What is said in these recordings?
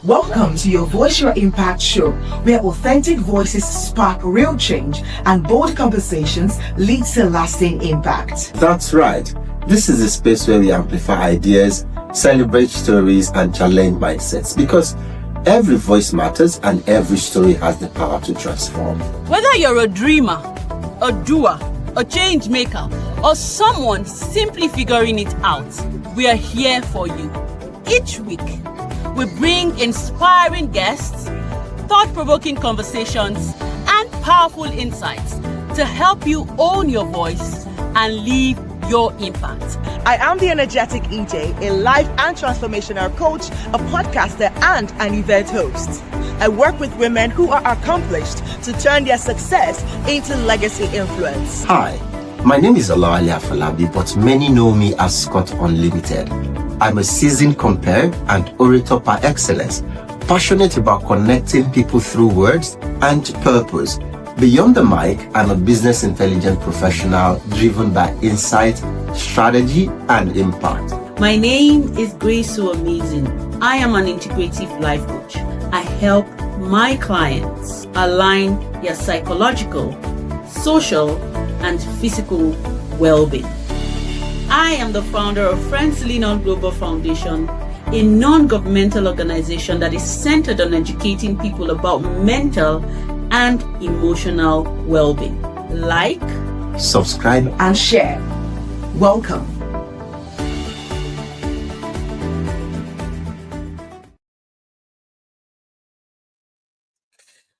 Welcome to your Voice Your Impact show, where authentic voices spark real change and bold conversations lead to lasting impact. That's right. This is a space where we amplify ideas, celebrate stories, and challenge mindsets, because every voice matters and every story has the power to transform. Whether you're a dreamer, a doer, a change maker, or someone simply figuring it out, we are here for you. Each week, we bring inspiring guests, thought-provoking conversations, and powerful insights to help you own your voice and leave your impact. I am the energetic EJ, a life and transformational coach, a podcaster, and an event host. I work with women who are accomplished to turn their success into legacy influence. Hi, my name is Olawale Afolabi, but many know me as Scott Unlimited. I'm a seasoned compere and orator par excellence, passionate about connecting people through words and purpose. Beyond the mic, I'm a business intelligence professional driven by insight, strategy, and impact. My name is Grace So Amazing. I am an integrative life coach. I help my clients align their psychological, social, and physical well-being. I am the founder of Friends Lean On Global Foundation, a non-governmental organization that is centered on educating people about mental and emotional well-being. Like, subscribe, and share. Welcome.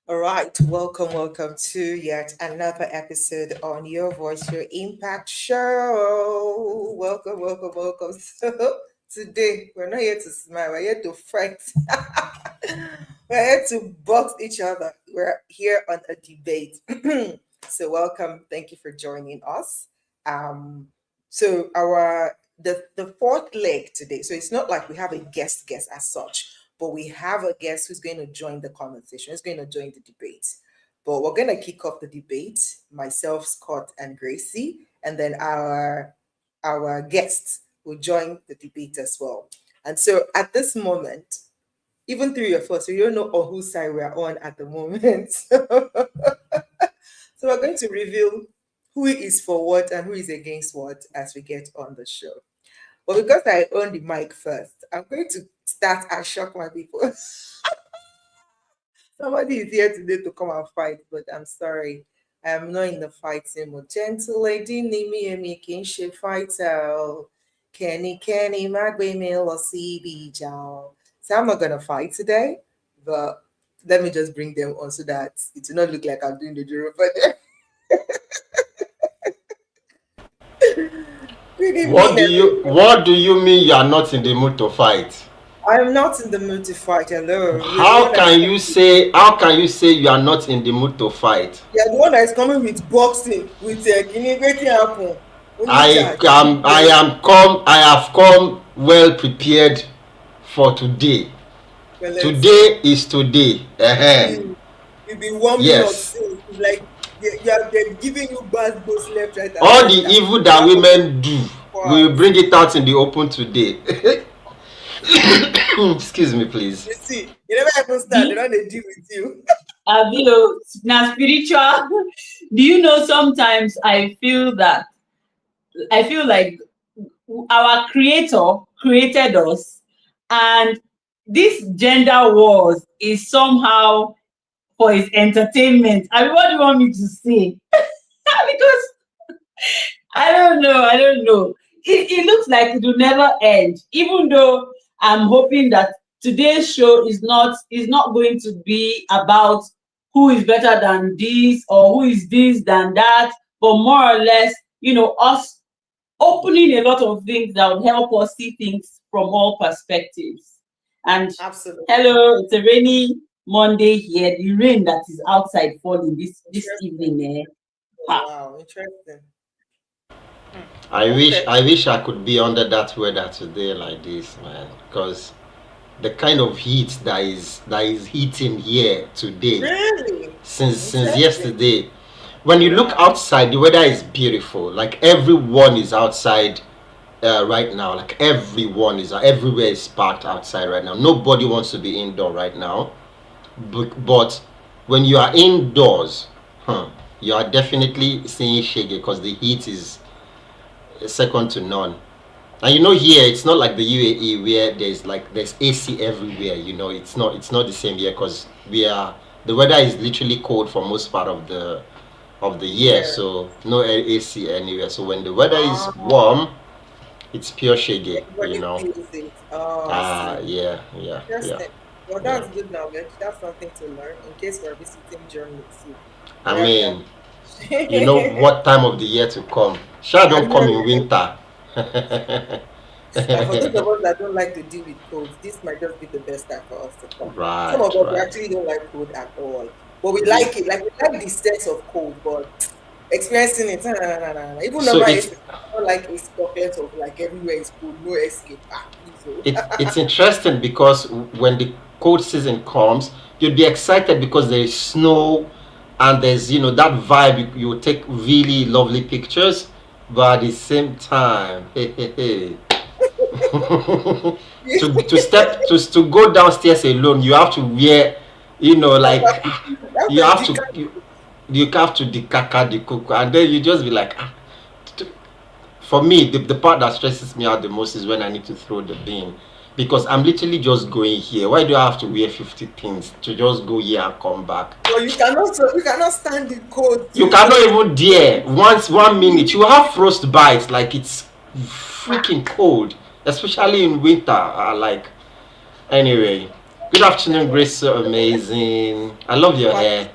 All right, welcome to yet another episode on Your Voice, Your Impact show. Welcome. So today, we're not here to smile, we're here to fight. We're here to box each other. We're here on a debate. So welcome, thank you for joining us. So the fourth leg today, so it's not like we have a guest as such, but we have a guest who's going to join the conversation, who's going to join the debate. But we're going to kick off the debate, myself, Scott, and Gracie, and then our guests will join the debate as well. And so at this moment, even three of us, we don't know on whose side we are on at the moment. So we're going to reveal who is for what and who is against what as we get on the show. But because I own the mic first, I'm going to start and shock my people. Somebody is here today to come and fight, but I'm sorry. I'm not in the fighting mood. Gentle lady, Nimi Kinship fighter. Kenny, Magwe Losibi Jow. So I'm not going to fight today, but let me just bring them on so that it will not look like I'm doing the jury for them. What do you mean you are not in the mood to fight? I'm not in the mood to fight. Hello. How can you say you are not in the mood to fight? You're the one that is coming with boxing, with anything happen. I have come well prepared for today. Well, today is today. You've been warming up since. Like they're giving you bad both left, right. All the evil that women do, we will bring it out in the open today. Excuse me, please. You see, you never even start. They don't deal with you. now spiritual. Do you know sometimes I feel like our creator created us, and this gender wars is somehow for his entertainment. I mean, what do you want me to say? Because I don't know. It looks like it will never end, even though I'm hoping that today's show is not going to be about who is better than this or who is this than that, but more or less, us opening a lot of things that would help us see things from all perspectives. And absolutely. Hello, it's a rainy Monday here. The rain that is outside falling this evening. Wow, interesting. I wish I could be under that weather today like this, man, because the kind of heat that is hitting here today, really? since yesterday. When you look outside, the weather is beautiful. Like everyone is outside right now. Like everyone is everywhere is parked outside right now. Nobody wants to be indoor right now. But when you are indoors, you are definitely seeing shege because the heat is second to none. And here it's not like the UAE where there's AC everywhere. It's not the same here because the weather is literally cold for most part of the year. Yeah. So no AC anywhere. So when the weather is Ah, warm, it's pure shege. everybody feels it. Oh, I see. Yeah, yeah, yeah, Interesting. Well, yeah. that's good knowledge. That's something to learn in case we're visiting Germany too. I We have mean, you know that. what time of the year to come. Sure, I don't come in know. winter. And for those of us that don't like to deal with cold, this might just be the best time for us to come. Some Right, of us we right. actually don't like cold at all, but we We, like it. Like we like the sense of cold, but experiencing it, nah, nah, nah, nah, nah. Even so normal it's AC, I don't like a pocket of like everywhere is cold, no escape. Ah, please, oh. it's interesting because when the cold season comes, you'd be excited because there is snow and there's that vibe. You take really lovely pictures, but at the same time, to go downstairs alone, you have to wear, like That's you a have to decaf. you have to decaka the cook, and then you just be like, for me, the part that stresses me out the most is when I need to throw the bin because I'm literally just going here. Why do I have to wear 50 pins to just go here and come back? But you cannot stand the cold You too. cannot even dare. Once 1 minute, you have frostbite. Like it's freaking cold, especially in winter. Like anyway. Good afternoon, Grace. So amazing. I love your Part hair.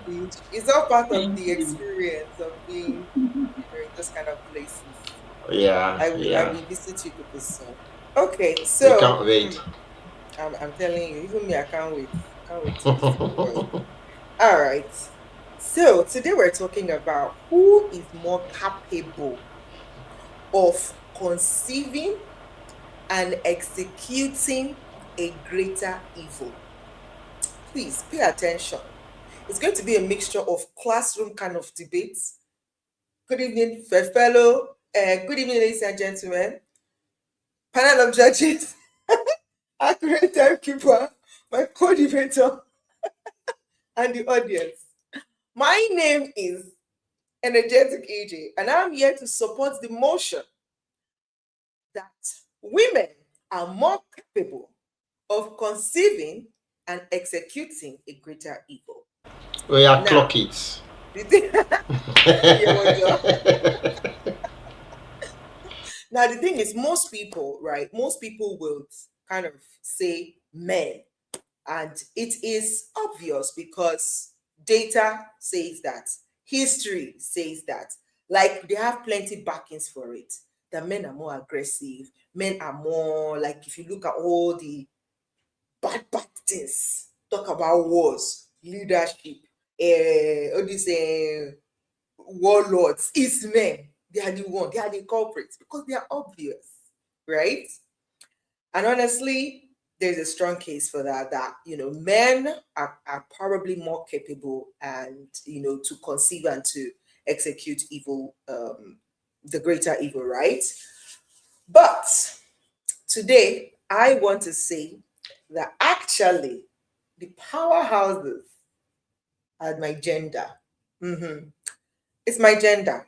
it's all part of Thank the you. experience of being, in those kind of places. Yeah, I yeah. will visit you people soon. Okay, We so can't wait. I'm telling you, even me, I can't wait. Can't wait to visit you guys. All right. So today we're talking about who is more capable of conceiving and executing a greater evil. Please pay attention. It's going to be a mixture of classroom kind of debates. Good evening, fellow. Good evening, ladies and gentlemen. Panel of judges, accurate timekeeper, my co-debater, and the audience. My name is Energetic AJ, and I'm here to support the motion that women are more capable of conceiving and executing a greater evil. We are Now, clock it. the thing, yeah, well, now the thing is, most people, right? Most people will kind of say men, and it is obvious because data says that, history says that, like they have plenty backings for it. That men are more aggressive, men are more like, if you look at all the bad things, talk about wars, leadership, all these warlords, it's men. They are the one, they are the culprits because they are obvious, right? And honestly, there's a strong case for that men are probably more capable and to conceive and to execute evil, the greater evil, right? But today I want to say that actually the powerhouses are my gender. Mhm. It's my gender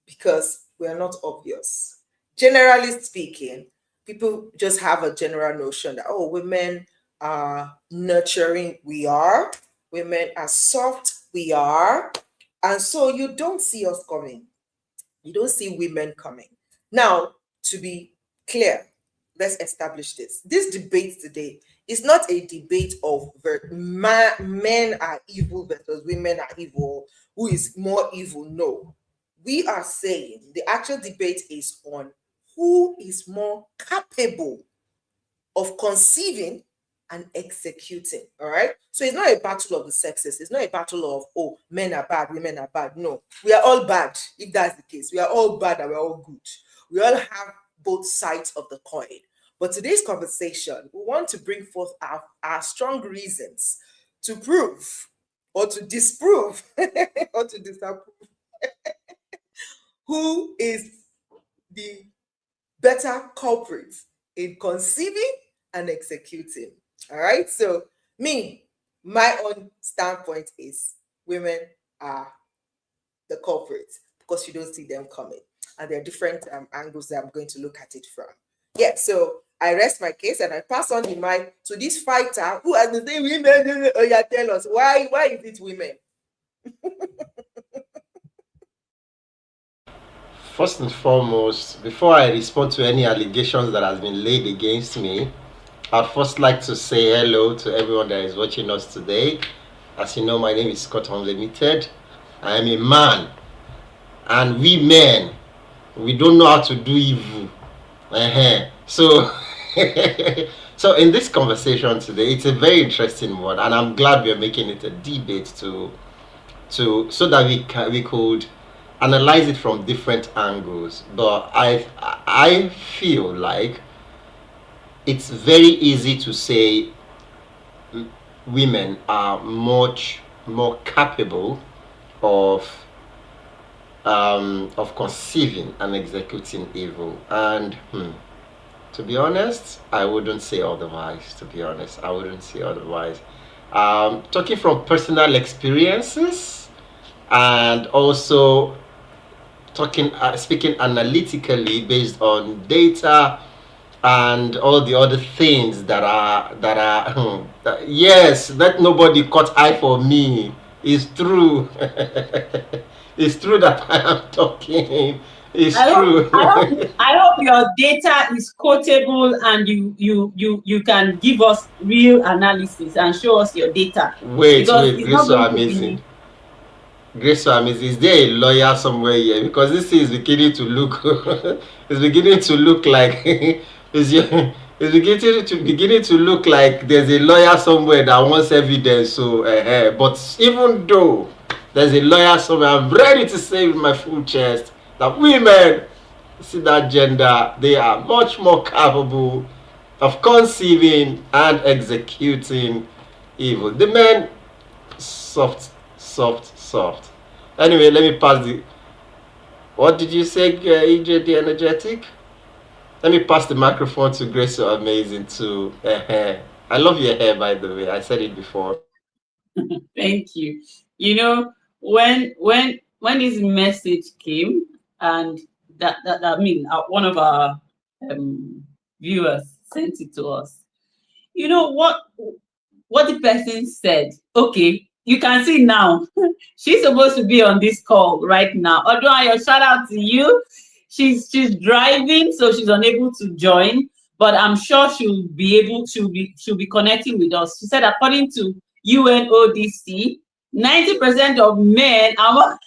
because we are not obvious. Generally speaking, people just have a general notion that, oh, women are nurturing, we are. Women are soft, we are. And so you don't see us coming. You don't see women coming. Now, to be clear, let's establish this. This debate today is not a debate of men are evil versus women are evil, who is more evil. No. We are saying the actual debate is on who is more capable of conceiving and executing. All right. So it's not a battle of the sexes. It's not a battle of, oh, men are bad, women are bad. No, we are all bad. If that's the case, we are all bad and we're all good. We all have both sides of the coin. But today's conversation, we want to bring forth our strong reasons to prove or to disprove or to disapprove who is the better culprits in conceiving and executing. All right. So my own standpoint is women are the culprits because you don't see them coming. And there are different angles that I'm going to look at it from. Yeah, so I rest my case and I pass on the mic to this fighter who has been saying women. Oh yeah, tell us why is it women? First and foremost, before I respond to any allegations that has been laid against me, I'd first like to say hello to everyone that is watching us today. As you know, my name is Scott Unlimited. I am a man, and we men, we don't know how to do evil. So, so in this conversation today, it's a very interesting one, and I'm glad we are making it a debate so that we could analyze it from different angles. But I feel like it's very easy to say women are much more capable of conceiving and executing evil, and to be honest, I wouldn't say otherwise. Talking from personal experiences and also speaking analytically based on data and all the other things that yes, that nobody caught eye for me is true. It's true that I am talking. I hope your data is quotable and you can give us real analysis and show us your data. Wait, Grace, so amazing. Grace, so amazing. Is there a lawyer somewhere here? Because this is beginning to look it's beginning to look like it's beginning to look like there's a lawyer somewhere that wants evidence. So but even though there's a lawyer somewhere, I'm ready to say with my full chest that women, see that gender, they are much more capable of conceiving and executing evil. The men, soft. Anyway, let me pass the... What did you say, EJ the Energetic? Let me pass the microphone to Grace So Amazing too. I love your hair, by the way. I said it before. Thank you. You know, when this message came, and that I mean, one of our viewers sent it to us. You know what the person said? Okay, you can see now. She's supposed to be on this call right now. Odunayo, shout out to you. She's driving, so she's unable to join, but I'm sure she'll be connecting with us. She said, according to UNODC, 90% of men are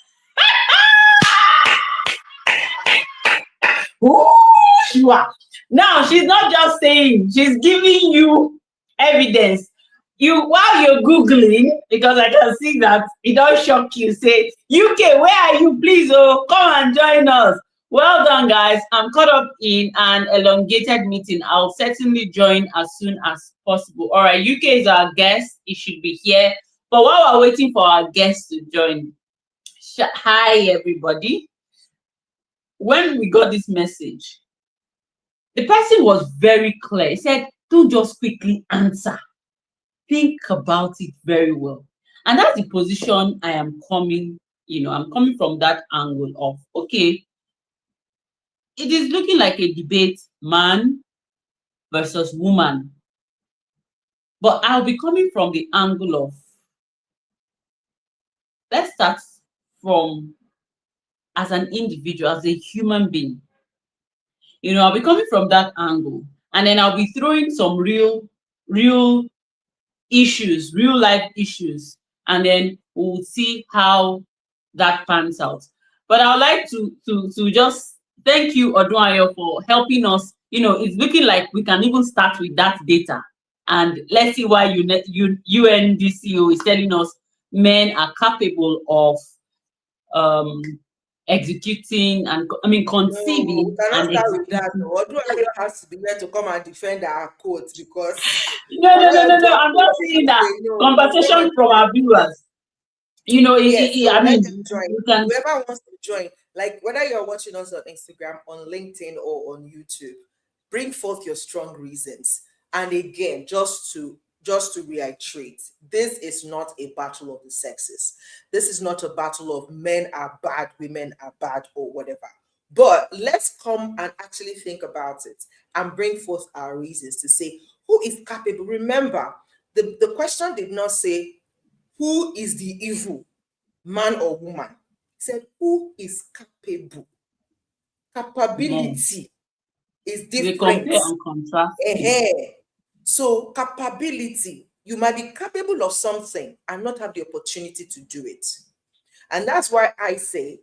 you are. Now she's not just saying, she's giving you evidence. While you're Googling, because I can see that it don't shock you, say, UK, where are you? Please, come and join us. Well done, guys. I'm caught up in an elongated meeting. I'll certainly join as soon as possible. All right, UK is our guest. It should be here. But while we're waiting for our guests to join, hi, everybody. When we got this message, the person was very clear. He said, don't just quickly answer. Think about it very well. And that's the position I am coming, I'm coming from that angle of, okay, it is looking like a debate, man versus woman. But I'll be coming from the angle of, let's start from as an individual, as a human being. I'll be coming from that angle, and then I'll be throwing some real issues, real life issues, and then we'll see how that pans out. But I would like to just thank you, Odunayo, for helping us. It's looking like we can even start with that data, and let's see why UNDCO is telling us men are capable of executing and conceiving. No, we cannot start with that. Odunayo has to be there to come and defend our quotes because no. I'm not saying that. Conversation from our viewers. You know, Yes, so I let mean, them join. you can. Whoever wants to join, like whether you're watching us on Instagram, on LinkedIn, or on YouTube, bring forth your strong reasons. And again, just to reiterate, this is not a battle of the sexes. This is not a battle of men are bad, women are bad, or whatever. But let's come and actually think about it and bring forth our reasons to say who is capable. Remember, the question did not say who is the evil, man or woman. He said, who is capable? Yeah. Capability is They different. compare and contrast. So capability, you might be capable of something and not have the opportunity to do it. And that's why I say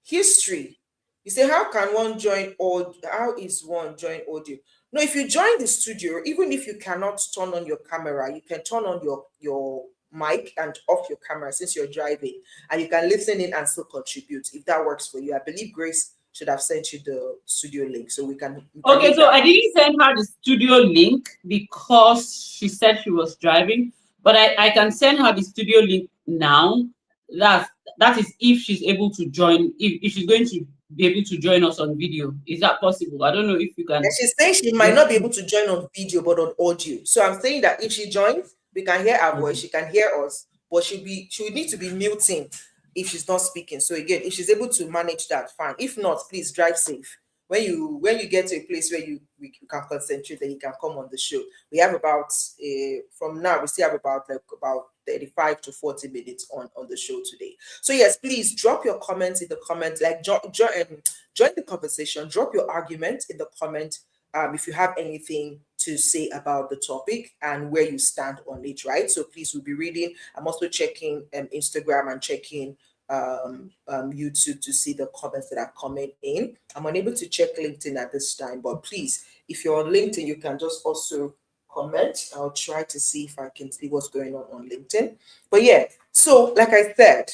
history. You say, how can one join audio? How is one join audio? No, if you join the studio, even if you cannot turn on your camera, you can turn on your mic and off your camera since you're driving, and you can listen in and still contribute if that works for you. I believe Grace should have sent you the studio link so we can Okay, make so that I happen. didn't send her the studio link because she said she was driving, but I can send her the studio link now. That that is if she's able to join, if she's going to be able to join us on video. Is that possible? I don't know if you And can. she's saying she might not be able to join on video, but on audio. So I'm saying that if she joins, we can hear her voice, she can hear us, but she would need to be muting if she's not speaking. So again, if she's able to manage that, fine. If not, please drive safe. When you get to a place where you can concentrate, then you can come on the show. We have about from now, we still have about 35 to 40 minutes on the show today. So yes, please drop your comments in the comments, like join the conversation, drop your argument in the comment if you have anything to say about the topic and where you stand on it, right? So please, we'll be reading. I'm also checking Instagram and checking YouTube to see the comments that are coming in. I'm unable to check LinkedIn at this time, but please, if you're on LinkedIn, you can just also comment. I'll try to see if I can see what's going on LinkedIn. But yeah, so like I said,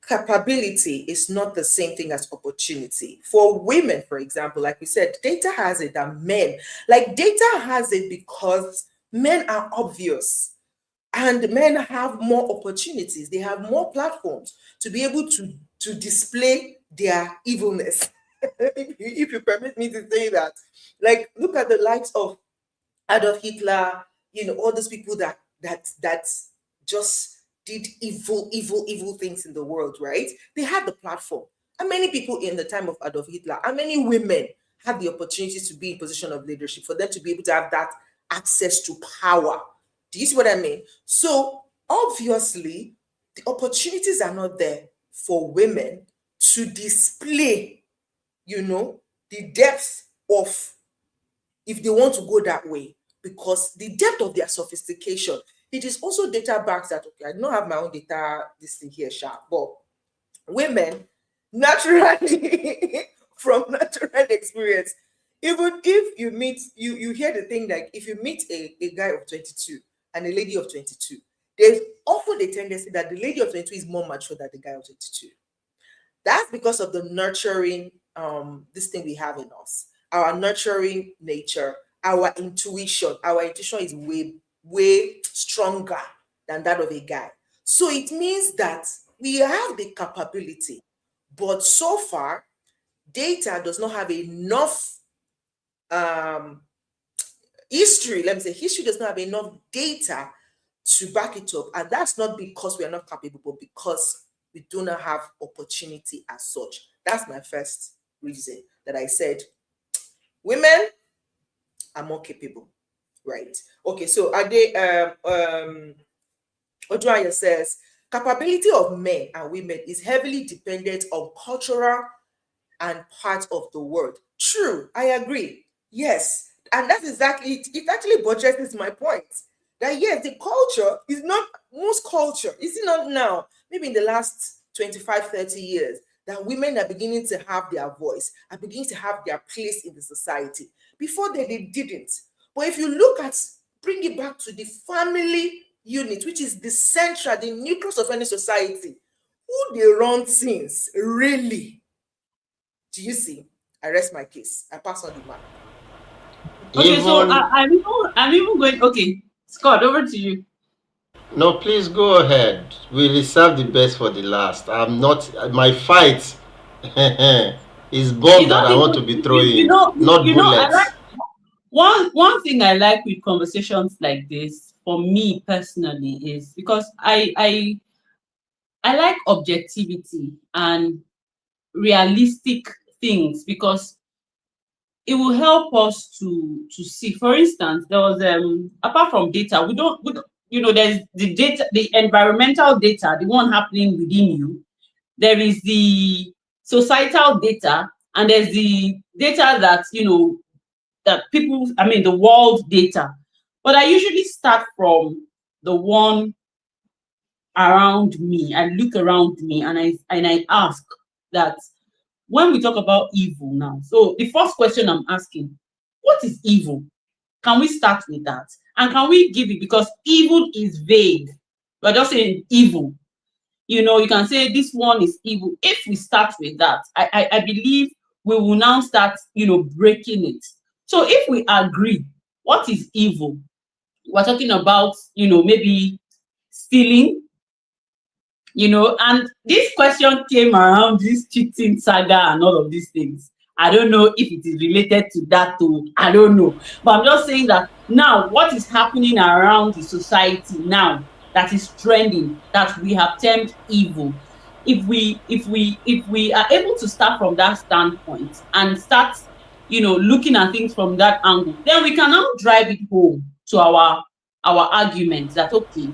capability is not the same thing as opportunity. For women, for example, like we said, data has it that men, like data has it because men are obvious and men have more opportunities. They have more platforms to be able to display their evilness. If you permit me to say that, like look at the likes of Adolf Hitler, all those people that just did evil things in the world, right? They had the platform. And many people in the time of Adolf Hitler, and many women had the opportunity to be in position of leadership, for them to be able to have that access to power. Do you see what I mean? So obviously, the opportunities are not there for women to display, the depth of, if they want to go that way, because the depth of their sophistication, it is also data backs that, okay, I don't have my own data, this thing here, sharp, but women naturally, from natural experience, even if you meet, you hear the thing, like if you meet a guy of 22 and a lady of 22, there's often a tendency that the lady of 22 is more mature than the guy of 22. That's because of the nurturing, this thing we have in us, our nurturing nature, our intuition. Our intuition is way stronger than that of a guy. So it means that we have the capability, but so far, data does not have enough history. Let me say, history does not have enough data to back it up. And that's not because we are not capable, but because we do not have opportunity as such. That's my first reason that I said women are more capable, right? Okay, so Ade Oduaya says capability of men and women is heavily dependent on cultural and part of the world. True, I agree. Yes, and that's exactly it. It actually buttresses my point that yes, the culture is not most culture. Is it not now? Maybe in the last 25, 30 years, that women are beginning to have their voice, are beginning to have their place in the society. Before then, they didn't. But if you look at, bring it back to the family unit, which is the central, the nucleus of any society, who they run things, really? Do you see? I rest my case. I pass on the mic. Okay, so Even I'm even going. Okay, Scott, over to you. No, please go ahead. We reserve the best for the last. I'm not. My fight is bomb It's that not I want to even be throwing, not you know, I like bullets. one thing I like with conversations like this for me personally is because I like objectivity and realistic things because it will help us to see. For instance, there was apart from data, we don't you know, there's the data, the environmental data, the one happening within you. There is the societal data, and there's the data that, you know, that people, I mean, the world data. But I usually start from the one around me. I look around me and I ask that when we talk about evil now, so the first question I'm asking, what is evil? Can we start with that? And can we give it, because evil is vague. We're just saying evil. You know, you can say this one is evil. If we start with that, I believe we will now start, you know, breaking it. So if we agree, what is evil? We're talking about, you know, maybe stealing, you know, and this question came around this cheating saga and all of these things. I don't know if it is related to that too. I don't know. But I'm just saying that now what is happening around the society now that is trending, that we have termed evil. If we are able to start from that standpoint and start, you know, looking at things from that angle, then we can now drive it home to our argument that okay,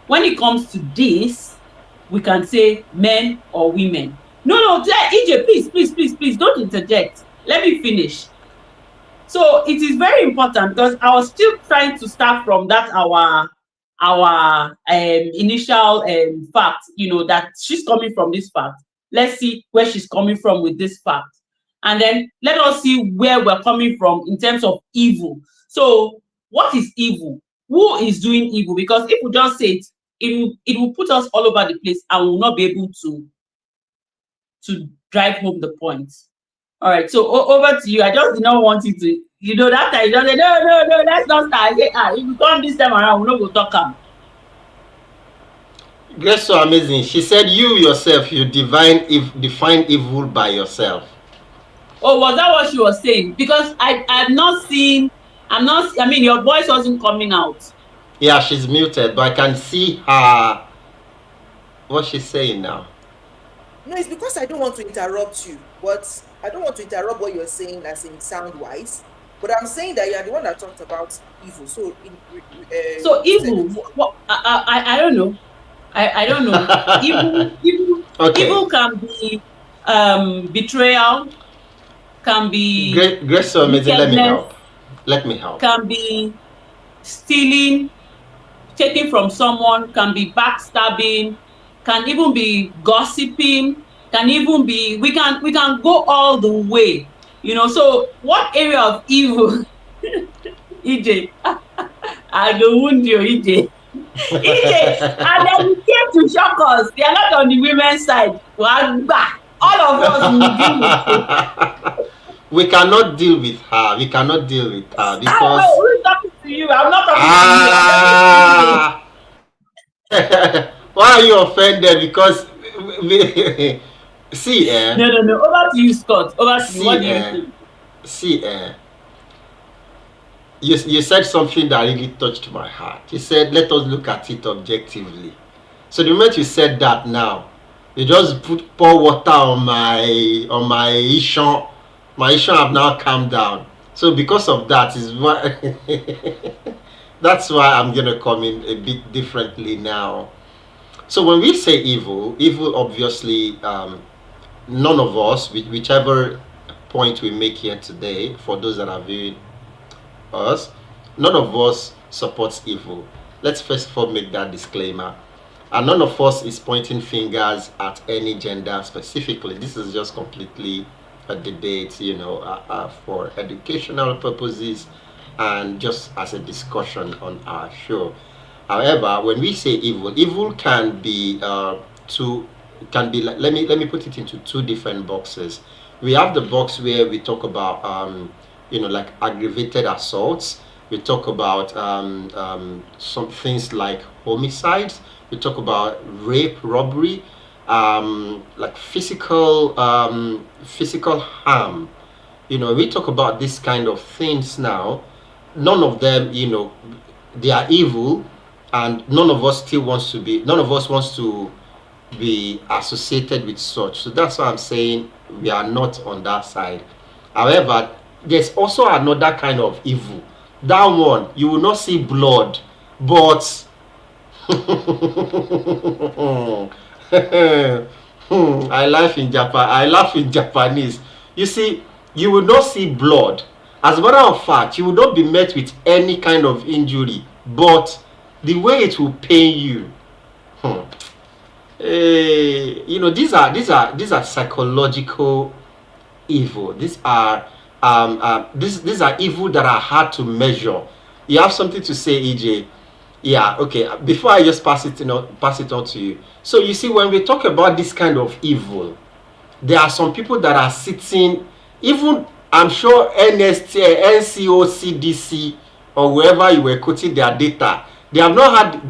when it comes to this, we can say men or women. No, no, EJ, please, don't interject. Let me finish. So it is very important because I was still trying to start from that our initial fact, you know, that she's coming from this fact. Let's see where she's coming from with this fact. And then let us see where we're coming from in terms of evil. So what is evil? Who is doing evil? Because if we just say it will put us all over the place and we will not be able to drive home the point. All right, so over to you. I just did not want you to, you know, that time you just say, no, let's not start. I say, if you come this time around, we're not going to talk am. Grace so amazing. She said you yourself, you define evil by yourself. Oh, was that what she was saying? Because I'm not seeing, I mean, your voice wasn't coming out. Yeah, she's muted, but I can see her. What she's saying now. No, it's because I don't want to interrupt you, but I don't want to interrupt what you're saying as in sound wise. But I'm saying that you are the one that talked about evil. So, So evil, what, I don't know. I don't know. Okay. Evil can be betrayal, can be Grace so amazing. wickedness, Let me help. can be stealing, taking from someone, can be backstabbing, can even be gossiping, can even be, we can go all the way, you know. So what area of evil EJ, I go wound you, EJ. EJ, and then you came to shock us. They are not on the women's side. All of us will deal with it. We cannot deal with her. We cannot deal with her because. Oh, who's talking to you? I'm not talking to you. Why are you offended? Because see, No. Over to you, Scott. Over to you. What do you think? See, you said something that really touched my heart. You said, let us look at it objectively. So the moment you said that now, you just pour water on my issue. My issue have now calmed down. So because of that is why that's why I'm gonna come in a bit differently now. So when we say evil obviously none of us, whichever point we make here today, for those that are viewing us, none of us supports evil. Let's first of all make that disclaimer. And none of us is pointing fingers at any gender specifically. This is just completely a debate, you know, for educational purposes and just as a discussion on our show. However, when we say evil can be let me put it into two different boxes. We have the box where we talk about you know, like aggravated assaults. We talk about some things like homicides. We talk about rape, robbery, like physical harm. We talk about this kind of things now. None of them, they are evil, and none of us wants to be associated with such. So that's why I'm saying we are not on that side. However, there's also another kind of evil. That one, you will not see blood, but I laugh in Japan. I laugh in Japanese. You see, you will not see blood. As a matter of fact, you will not be met with any kind of injury, but the way it will pain you. These are psychological evil. These are these are evil that are hard to measure. You have something to say, EJ? Yeah, okay. Before I just pass it on to you. So you see, when we talk about this kind of evil, there are some people that are sitting, even I'm sure NST, NCO, CDC, or wherever you were quoting their data, they have not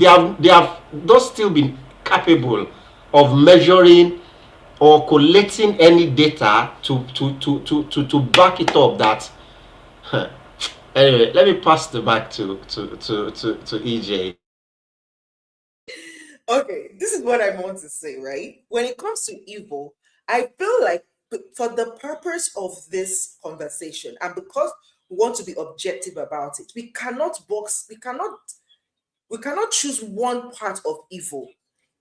still been capable of measuring or collecting any data to back it up that. Anyway, let me pass the mic to EJ. Okay, this is what I want to say, right? When it comes to evil, I feel like for the purpose of this conversation, and because we want to be objective about it, we cannot choose one part of evil.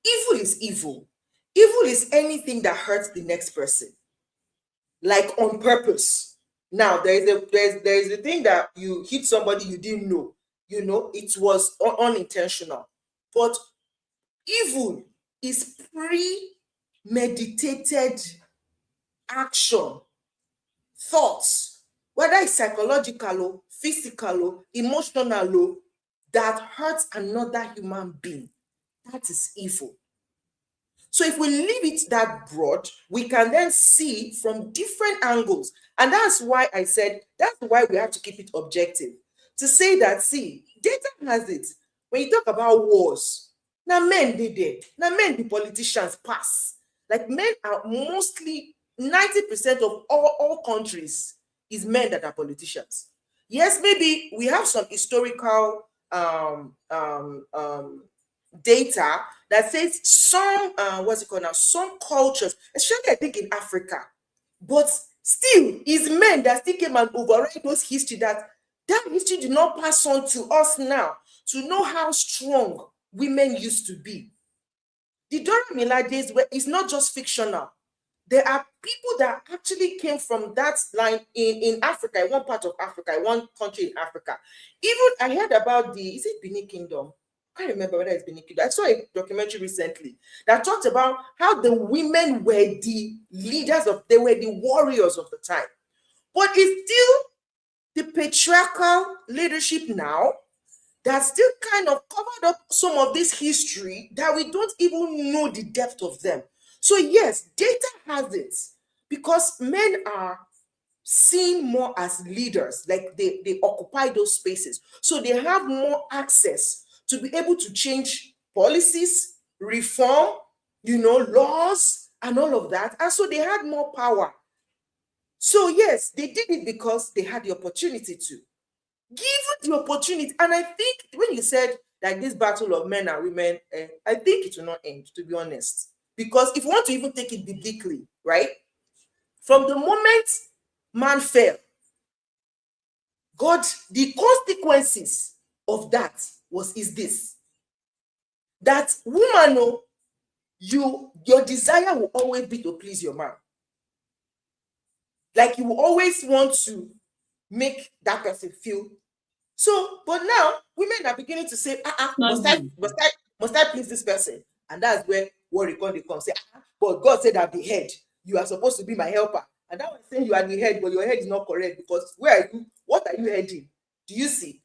Evil is evil. Evil is anything that hurts the next person, like on purpose. Now, there is a thing that you hit somebody you didn't know. It was unintentional. But evil is premeditated action, thoughts, whether it's psychological, physical, emotional, that hurts another human being. That is evil. So if we leave it that broad, we can then see from different angles. And that's why I said, that's why we have to keep it objective. To say that, see, data has it. When you talk about wars, now men did it. Now men, the politicians pass. Like men are mostly 90% of all countries is men that are politicians. Yes, maybe we have some historical data that says some some cultures, especially I think in Africa, but still is men that still came and override those history that history did not pass on to us now to know how strong women used to be. The Dora Milaje days is not just fictional. There are people that actually came from that line in Africa, in one part of Africa, in one country in Africa. Even I heard about is it Benin Kingdom? I can't remember whether it's Benin Kingdom. I saw a documentary recently that talked about how the women were the leaders they were the warriors of the time. But it's still the patriarchal leadership now that still kind of covered up some of this history that we don't even know the depth of them. So yes, data has it because men are seen more as leaders, like they occupy those spaces. So they have more access to be able to change policies, reform, laws, and all of that. And so they had more power. So yes, they did it because they had the opportunity to. Given the opportunity, and I think when you said like this battle of men and women, I think it will not end, to be honest. Because if you want to even take it biblically, right? From the moment man fell, God, the consequences of that is this. That woman, your desire will always be to please your man. Like you will always want to make that person feel. So, but now women are beginning to say, must I please this person? And that's where worry comes. Say, but God said I'm the head. You are supposed to be my helper. And that was saying you are the head, but your head is not correct because where are you? What are you heading? Do you see?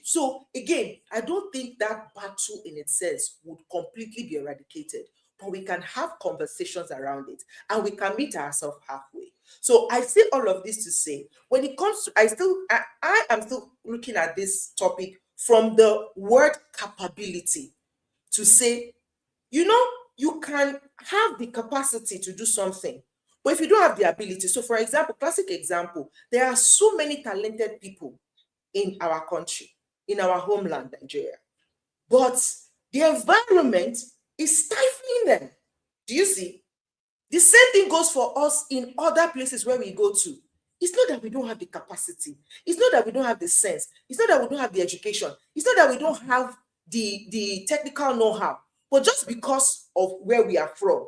So again, I don't think that battle in itself would completely be eradicated, but we can have conversations around it and we can meet ourselves halfway. So I say all of this to say, when it comes to, I am still looking at this topic from the word capability, to say, you can have the capacity to do something, but if you don't have the ability, so for example, classic example, there are so many talented people in our country, in our homeland, Nigeria, but the environment is stifling them. Do you see? The same thing goes for us in other places where we go to. It's not that we don't have the capacity. It's not that we don't have the sense. It's not that we don't have the education. It's not that we don't have the technical know-how. But just because of where we are from,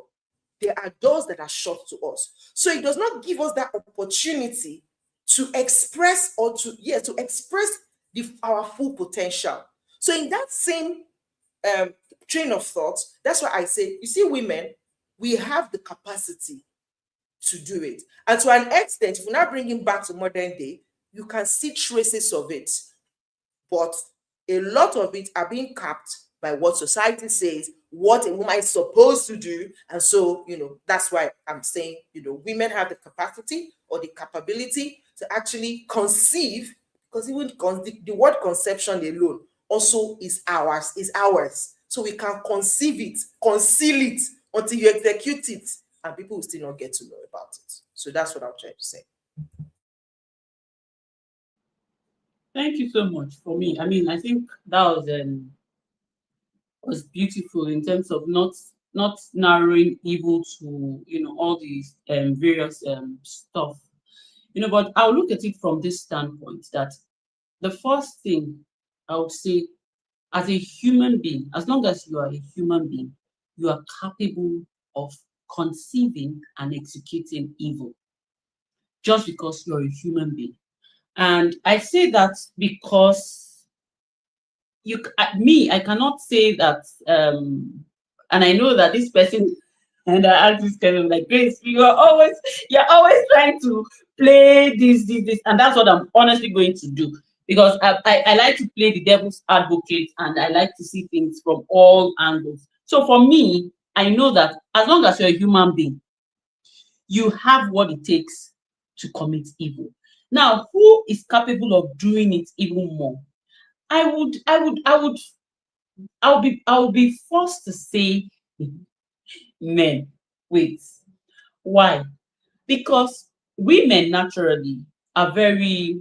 there are doors that are shut to us. So it does not give us that opportunity to express to express our full potential. So in that same train of thought, that's why I say, you see, women, we have the capacity to do it. And to an extent, if we're not bringing back to modern day, you can see traces of it. But a lot of it are being capped by what society says, what a woman is supposed to do. And so, that's why I'm saying, women have the capacity or the capability to actually conceive, because even the word conception alone also is ours. So we can conceive it, conceal it until you execute it, and people will still not get to know about it. So that's what I'm trying to say. Thank you so much. For me, I think that was beautiful in terms of not narrowing evil to all these various stuff. But I'll look at it from this standpoint, that the first thing I would say, as a human being, as long as you are a human being, you are capable of conceiving and executing evil, just because you're a human being. And I say that because I cannot say that, and I know that this person, and I ask this kind of like, Grace, you're always trying to play this, and that's what I'm honestly going to do, because I like to play the devil's advocate, and I like to see things from all angles. So for me, I know that as long as you're a human being, you have what it takes to commit evil. Now, who is capable of doing it even more? I would be forced to say men. Wait, why? Because women naturally are very,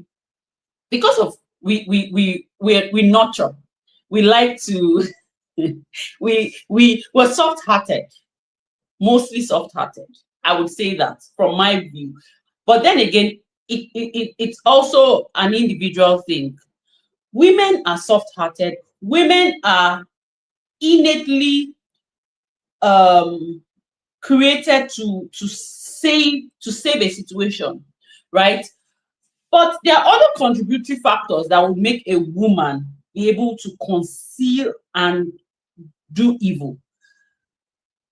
because of we nurture. We like to we're soft-hearted, mostly soft-hearted. I would say that from my view. But then again, it's also an individual thing. Women are soft-hearted. Women are innately created to save a situation, right? But there are other contributory factors that would make a woman be able to conceal and do evil.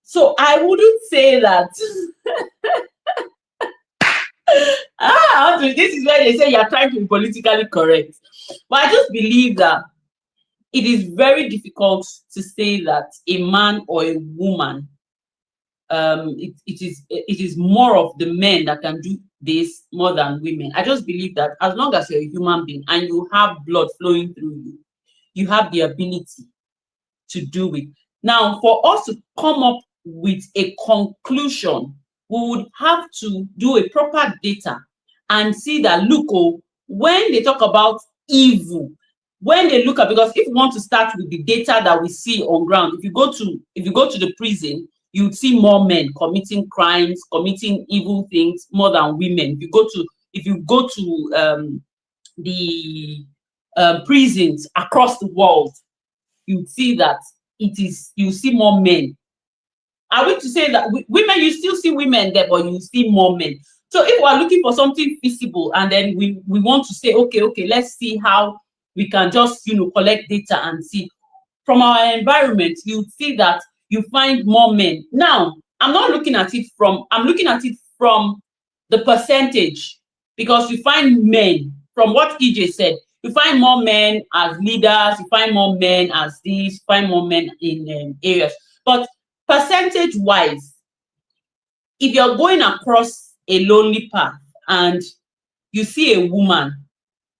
So I wouldn't say that. This is where they say you're trying to be politically correct. But I just believe that it is very difficult to say that a man or a woman, it is more of the men that can do this more than women. I just believe that as long as you're a human being and you have blood flowing through you, you have the ability to do it. Now, for us to come up with a conclusion, we would have to do a proper data and see that, look, when they talk about evil, when they look at, because if you want to start with the data that we see on ground, if you go to the prison, you would see more men committing crimes, committing evil things more than women. If you go to the prisons across the world, you see that you see more men. I want to say that women, you still see women there, but you see more men. So if we are looking for something feasible, and then we want to say, okay, let's see how we can just collect data and see from our environment, you see that you find more men. Now, I'm looking at it from the percentage, because you find men, from what EJ said, you find more men as leaders, you find more men as this, you find more men in areas. But percentage-wise, if you're going across a lonely path and you see a woman,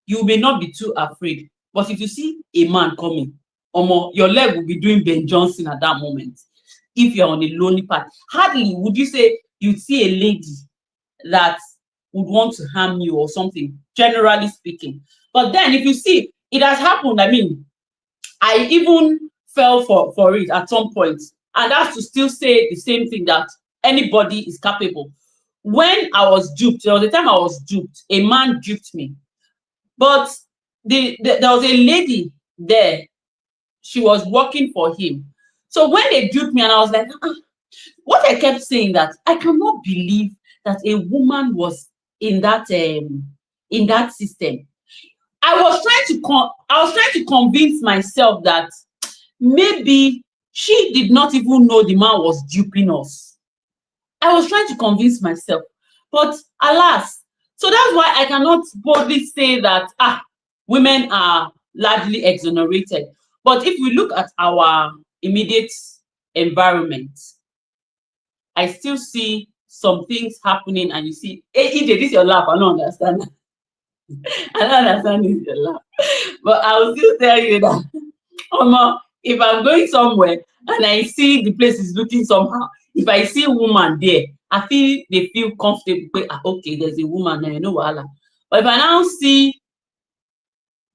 you may not be too afraid. But if you see a man coming, your leg will be doing Ben Johnson at that moment. If you're on a lonely path, hardly would you say you'd see a lady that would want to harm you or something, generally speaking. But then if you see, it has happened. I mean, I even fell for it at some point. And that's to still say the same thing, that anybody is capable. When I was duped, there was a time I was duped. A man duped me. But there was a lady there. She was working for him. So when they duped me, and I was like, what I kept saying, that I cannot believe that a woman was in that system. I was trying to convince myself that maybe she did not even know the man was duping us. I was trying to convince myself, but alas, so that's why I cannot boldly say that women are largely exonerated. But if we look at our immediate environment, I still see some things happening, and you see, hey, EJ, this is your laugh. I don't understand. I don't understand this is your laugh. But I will still tell you that, if I'm going somewhere and I see the place is looking somehow, if I see a woman there, I feel they feel comfortable. Okay, there's a woman there, no wahala. But if I now see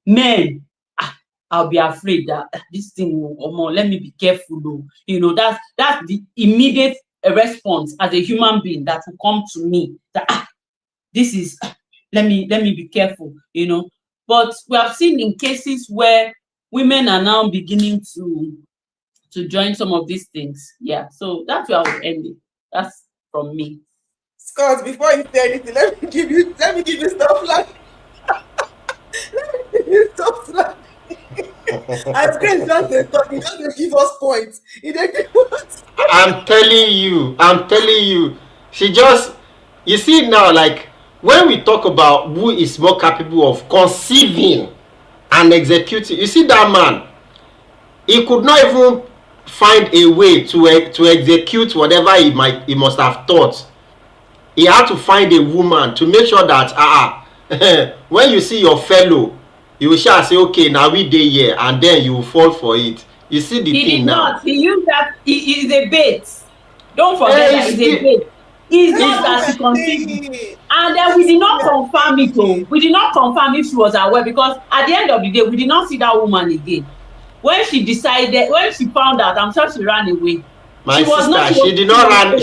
men, I'll be afraid that this thing, let me be careful though. You know, that's the immediate response as a human being that will come to me, that this is, let me be careful, you know. But we have seen in cases where women are now beginning to join some of these things. Yeah, so that's where I will end it. That's from me. Scott, before you say anything, let me give you stuff like let me give you stuff like as Grace just say talk, he just give us points. He dey give us. I'm telling you. You see now, like when we talk about who is more capable of conceiving and executing, you see that man, he could not even find a way to execute whatever he must have thought. He had to find a woman to make sure that when you see your fellow, you will shall say, okay, now we dey here, and then you will fall for it. You see the he thing did now. Not. He used that. He is a bait. Don't forget that he's a bait. It's not that she conceived. And then we did not confirm it. We did not confirm if she was aware, because at the end of the day, we did not see that woman again. When she found out, I'm sure she ran away. My sister, she did not run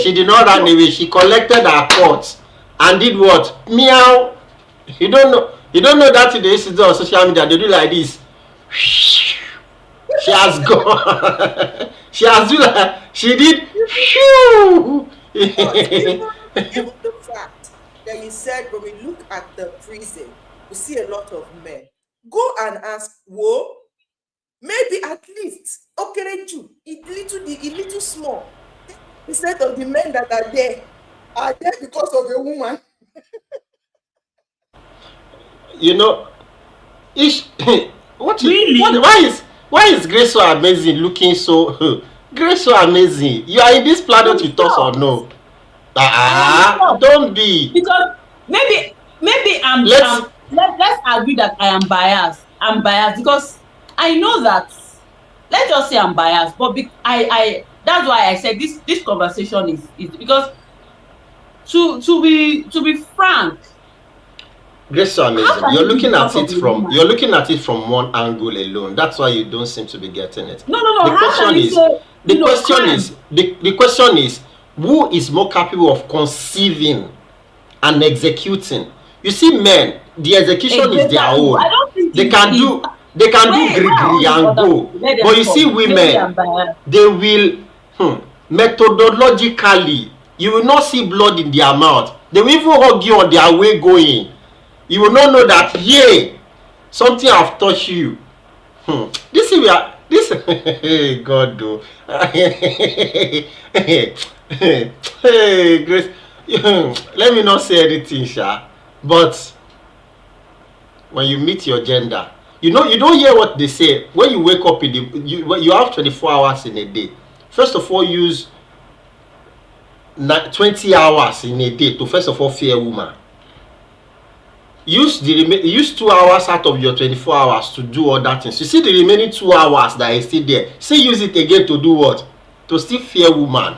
away. She collected her thoughts and did what? Meow. You don't know that in the institute of social media, they do like this. She has gone. She has do like, she did. Even the fact that you said, when we look at the prison, we see a lot of men. Go and ask, whoa, maybe at least, okay, a little small. Instead of the men that are there because of a woman. You know, Really? why is Grace so amazing, looking so Grace so amazing? You are in this planet with us or no? Don't be. Because maybe let's agree that I am biased. I'm biased because I know that, let's just say I'm biased, but I that's why I said this conversation is because to be frank, Grace so amazing. You're looking at it from one angle alone. That's why you don't seem to be getting it. No. The question is, who is more capable of conceiving and executing? You see, men, the execution is their own. I don't think they can do gree and go. But you see, women, they will methodologically, you will not see blood in their mouth. They will even hug you on their way going. You will not know that, something have touched you. This God do. Hey, Grace, let me not say anything, Sha. But when you meet your gender, you don't hear what they say. When you wake up you have 24 hours in a day. First of all, use 20 hours in a day to first of all fear a woman. Use 2 hours out of your 24 hours to do other things. You see the remaining 2 hours that is still there. Still use it again to do what? To still fear woman.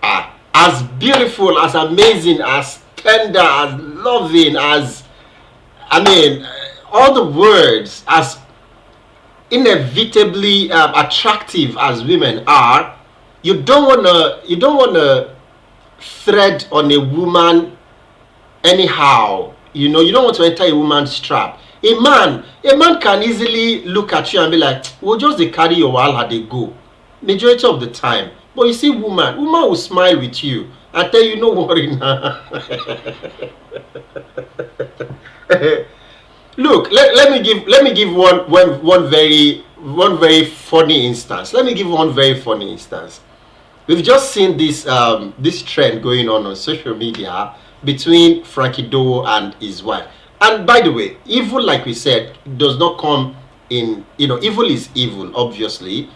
As beautiful, as amazing, as tender, as loving, as all the words, as inevitably attractive as women are, you don't wanna thread on a woman anyhow. You don't want to enter a woman's trap. A man can easily look at you and be like, well, just they carry your wahala, they go. Majority of the time. But you see, woman will smile with you and tell you, no worry now. Look, let me give one very funny instance. Let me give one very funny instance. We've just seen this trend going on social media between Frankie Doe and his wife. And by the way, evil, like we said, does not come in, evil is evil, obviously.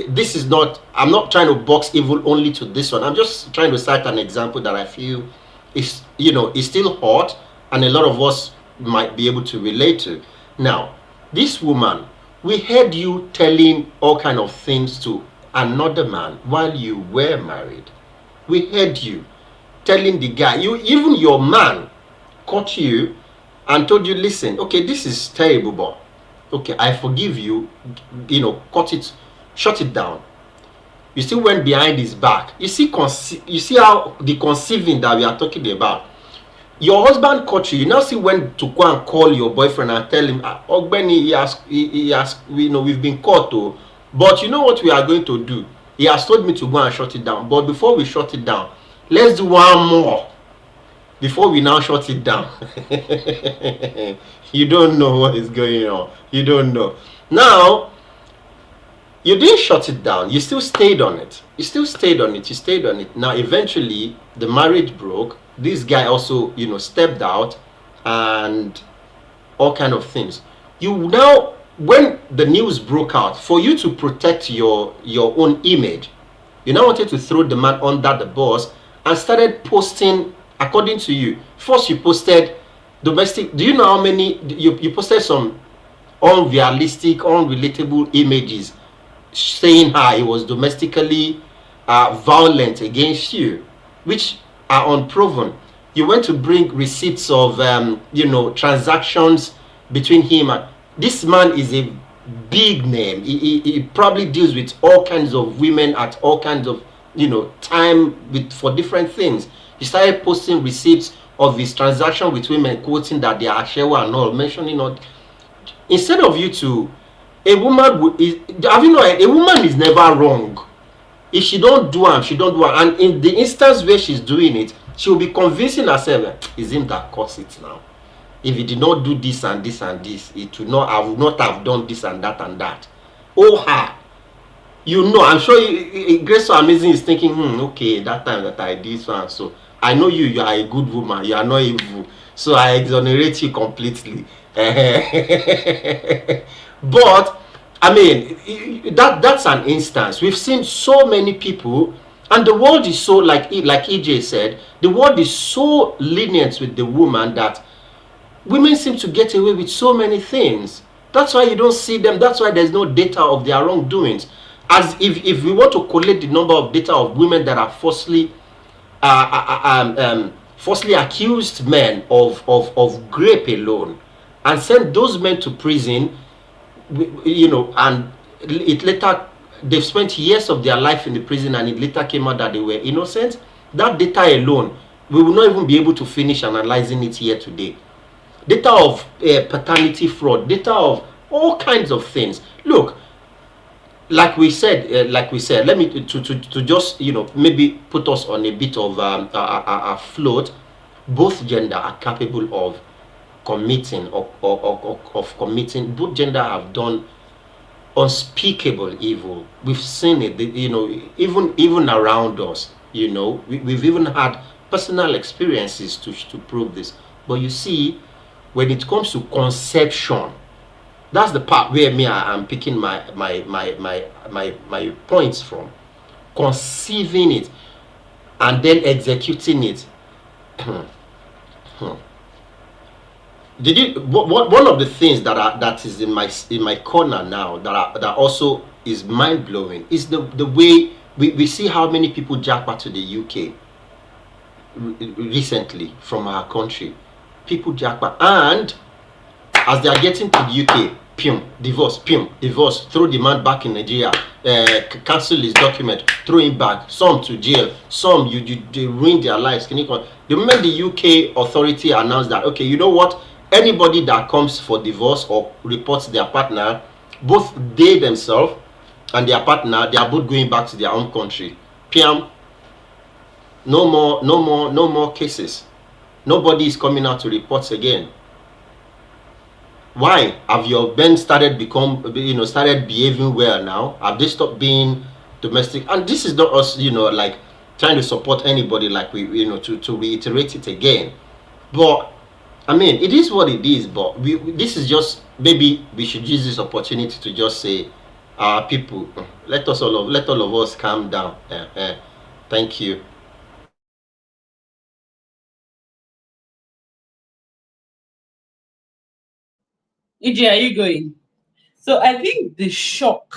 This is not, I'm not trying to box evil only to this one. I'm just trying to cite an example that I feel is still hot and a lot of us might be able to relate to. Now, this woman, we heard you telling all kind of things to another man while you were married. We heard you telling the guy, even your man caught you and told you, listen, okay, this is terrible, but okay, I forgive you, cut it, shut it down. You still went behind his back. You see how the conceiving that we are talking about. Your husband caught you. You now see when to go and call your boyfriend and tell him, Ogbeni, he asked, we've been caught though, but you know what we are going to do? He has told me to go and shut it down. But before we shut it down, let's do one more before we now shut it down. You don't know what is going on. You don't know. Now, you didn't shut it down. You still stayed on it. You stayed on it. Now, eventually, the marriage broke. This guy also, stepped out and all kind of things. You now, when the news broke out, for you to protect your own image, you now wanted to throw the man under the bus and started posting, according to you. First, you posted domestic. Do you know how many? You posted some unrealistic, unrelatable images saying how he was domestically violent against you, which are unproven. You went to bring receipts of transactions between him and this man. Is a big name. He probably deals with all kinds of women at all kinds of time for different things. He started posting receipts of his transaction with women, quoting that they are Ashewa and all, mentioning all. Instead of you to, a woman would, have you know, a woman is never wrong. If she don't do it, she don't do it. And in the instance where she's doing it, she will be convincing herself, it's him that caused it now. If he did not do this and this and this, I would not have done this and that and that. Oh, her. I'm sure Grace So Amazing is thinking, okay, that time that I did so and so. I know you are a good woman, you are not evil. So I exonerate you completely. But that's an instance. We've seen so many people, and the world is so, like EJ said, the world is so lenient with the woman that women seem to get away with so many things. That's why you don't see them. That's why there's no data of their wrongdoings. As if we want to collect the number of data of women that are falsely accused men of rape alone, and send those men to prison, and it later, they've spent years of their life in the prison, and it later came out that they were innocent. That data alone, we will not even be able to finish analyzing it here today. Data of paternity fraud, data of all kinds of things. Look, like we said, let me to just maybe put us on a bit of a float. Both gender are capable of committing of committing. Both gender have done unspeakable evil. We've seen it, even around us. We've even had personal experiences to prove this. But you see, when it comes to conception, that's the part where I'm picking my points from. Conceiving it. and then executing it. Did you one of the things that is in my corner now that also is mind-blowing is the way we see how many people jackpot to the UK recently from our country. People jackpot, and as they are getting to the UK, divorce, throw the man back in Nigeria, cancel his document, throw him back, some to jail, some they ruin their lives. The moment the UK authority announced that, okay, you know what, anybody that comes for divorce or reports their partner, both they themselves and their partner, they are both going back to their own country. Piam, no more cases. Nobody is coming out to report again. Why? Have your men started behaving well now? Have they stopped being domestic? And this is not us, like trying to support anybody, like we, to reiterate it again. But I mean, it is what it is. But this is just, maybe we should use this opportunity to just say, people, let all of us calm down. Thank you. EJ, are you going? So I think the shock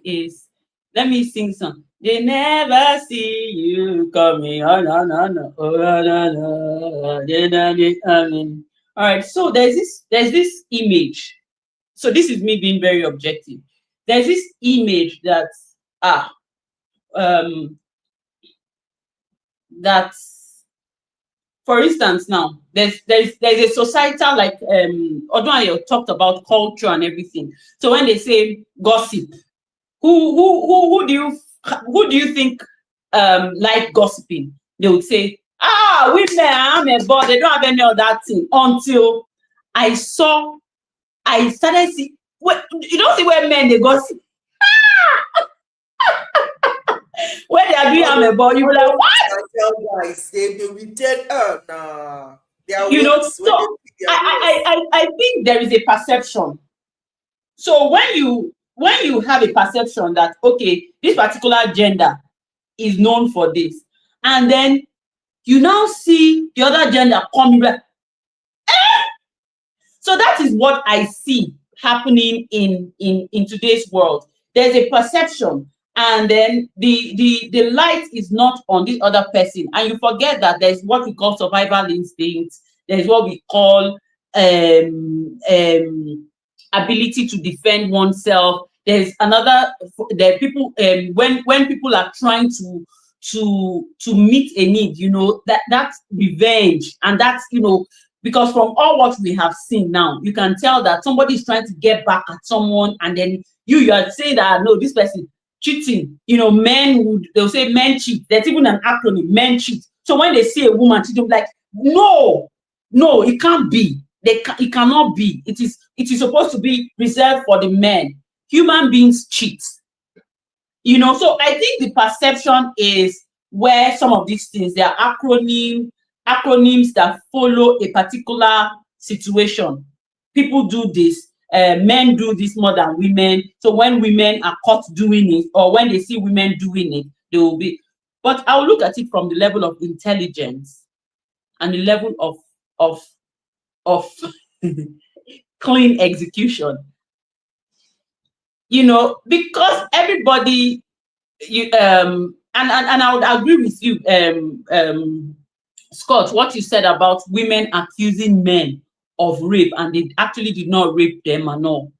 is, let me sing some. They never see you coming. Oh no, no, no. Oh no, no, no. All right. So there's this image. So this is me being very objective. There's this image that for instance, now there's a societal, like Odunayo talked about culture and everything. So when they say gossip, who do you think like gossiping? They would say, women, but they don't have any of that thing. Until I started see. You don't see where men they gossip. When they are doing amebo, you be like, what? Guys, they be dead. Nah. So I think there is a perception. So when you have a perception that, okay, this particular gender is known for this, and then you now see the other gender coming back. So that is what I see happening in today's world. There's a perception, and then the light is not on this other person, and you forget that there's what we call survival instincts. There's what we call ability to defend oneself. There's people when people are trying to meet a need, that's revenge, and that's because from all what we have seen now, you can tell that somebody is trying to get back at someone, and then you are saying that no, this person cheating. They'll say men cheat. There's even an acronym, men cheat. So when they see a woman cheating, they'll be like, no, it can't be. It cannot be. It is supposed to be reserved for the men. Human beings cheat. So I think the perception is where some of these things, they are acronyms that follow a particular situation. People do this. Men do this more than women. So when women are caught doing it, or when they see women doing it, they will be. But I'll look at it from the level of intelligence and the level of clean execution. Because everybody, and I would agree with you, Scott, what you said about women accusing men of rape, and they actually did not rape them and all.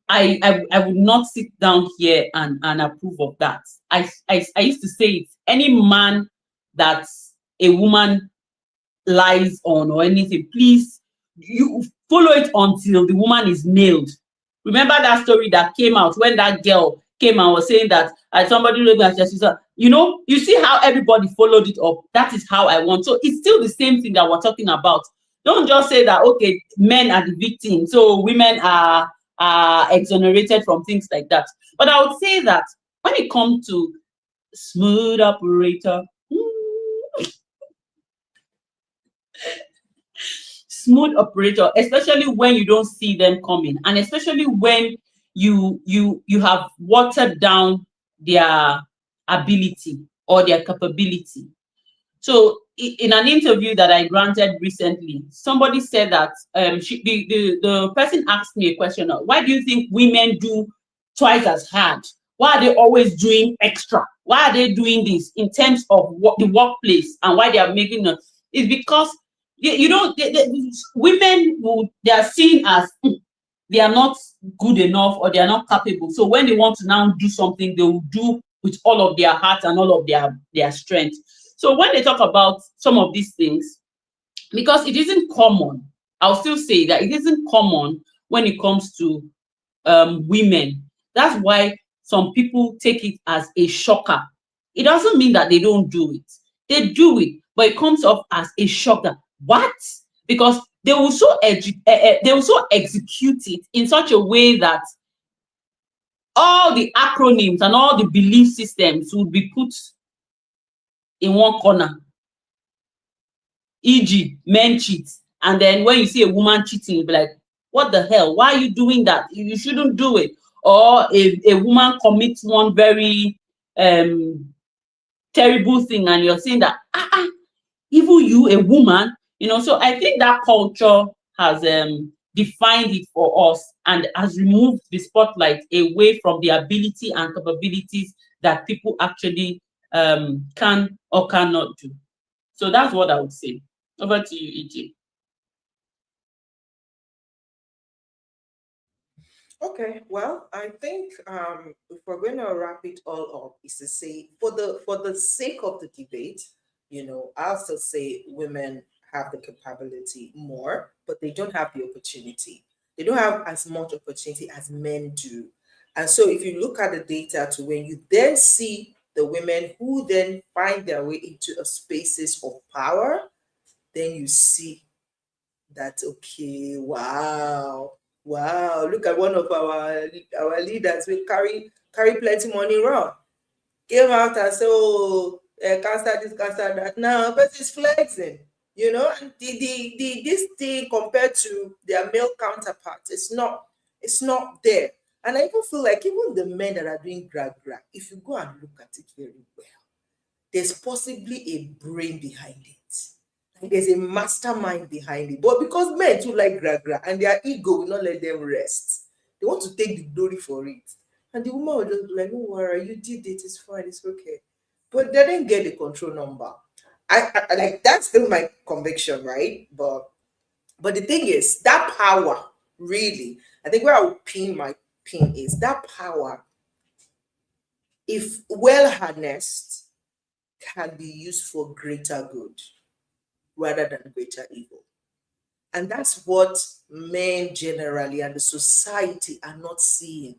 I would not sit down here and approve of that. I used to say it. Any man that a woman lies on or anything, please, you follow it until the woman is nailed. Remember that story that came out when that girl came and was saying that somebody raped her sister. You see how everybody followed it up. That is how I want. So it's still the same thing that we're talking about. Don't just say that, okay, men are the victim, so women are exonerated from things like that. But I would say that when it comes to smooth operator, smooth operator, especially when you don't see them coming, and especially when you have watered down their ability. or their capability. So in an interview that I granted recently, somebody said that the person asked me a question of, why do you think women do twice as hard? Why are they always doing extra? Why are they doing this in terms of the workplace and why they are making it? It's because women they are seen as they are not good enough or they are not capable. So when they want to now do something, they will do with all of their heart and all of their strength. So when they talk about some of these things, because it isn't common, I'll still say that it isn't common when it comes to women. That's why some people take it as a shocker. It doesn't mean that they don't do it. They do it, but it comes off as a shocker. What? Because they will they will so execute it in such a way that all the acronyms and all the belief systems will be put in one corner. E.g., men cheat. And then when you see a woman cheating, you'll be like, what the hell? Why are you doing that? You shouldn't do it. Or a woman commits one very terrible thing, and you're saying that, even you, a woman, so I think that culture has defined it for us and has removed the spotlight away from the ability and capabilities that people actually can or cannot do. So that's what I would say. Over to you, EJ. Okay, well, I think if we're going to wrap it all up, is to say for the sake of the debate, I'll still say women have the capability more, but they don't have the opportunity. They don't have as much opportunity as men do. And so if you look at the data to when you then see the women who then find their way into a spaces of power, then you see that, okay, wow, look at one of our leaders. We carry plenty money around. Came out and said, oh, can't start this, can't start that. Now, but it's flexing, and this thing compared to their male counterparts, it's not there. And I even feel like even the men that are doing grab, if you go and look at it very well, there's possibly a brain behind it. Like there's a mastermind behind it. But because men too like gra and their ego will not let them rest, they want to take the glory for it. And the woman will just be like, no worry, you did it, it's fine, it's okay. But they didn't get the control number. I like that's still my conviction, right? But the thing is, that power, really, I think where I would pin my pin is that power, if well harnessed, can be used for greater good rather than greater evil. And that's what men generally and the society are not seeing.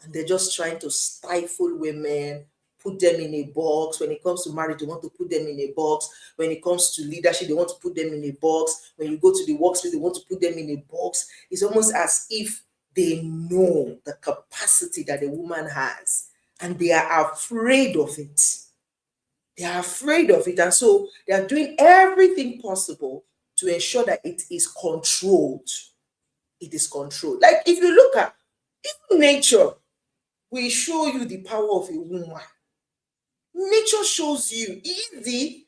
And they're just trying to stifle women, put them in a box. When it comes to marriage, they want to put them in a box. When it comes to leadership, they want to put them in a box. When you go to the workspace, they want to put them in a box. It's almost as if they know the capacity that a woman has and they are afraid of it. They are afraid of it. And so they are doing everything possible to ensure that it is controlled. It is controlled. Like if you look at even nature, we show you the power of a woman. Nature shows you easy.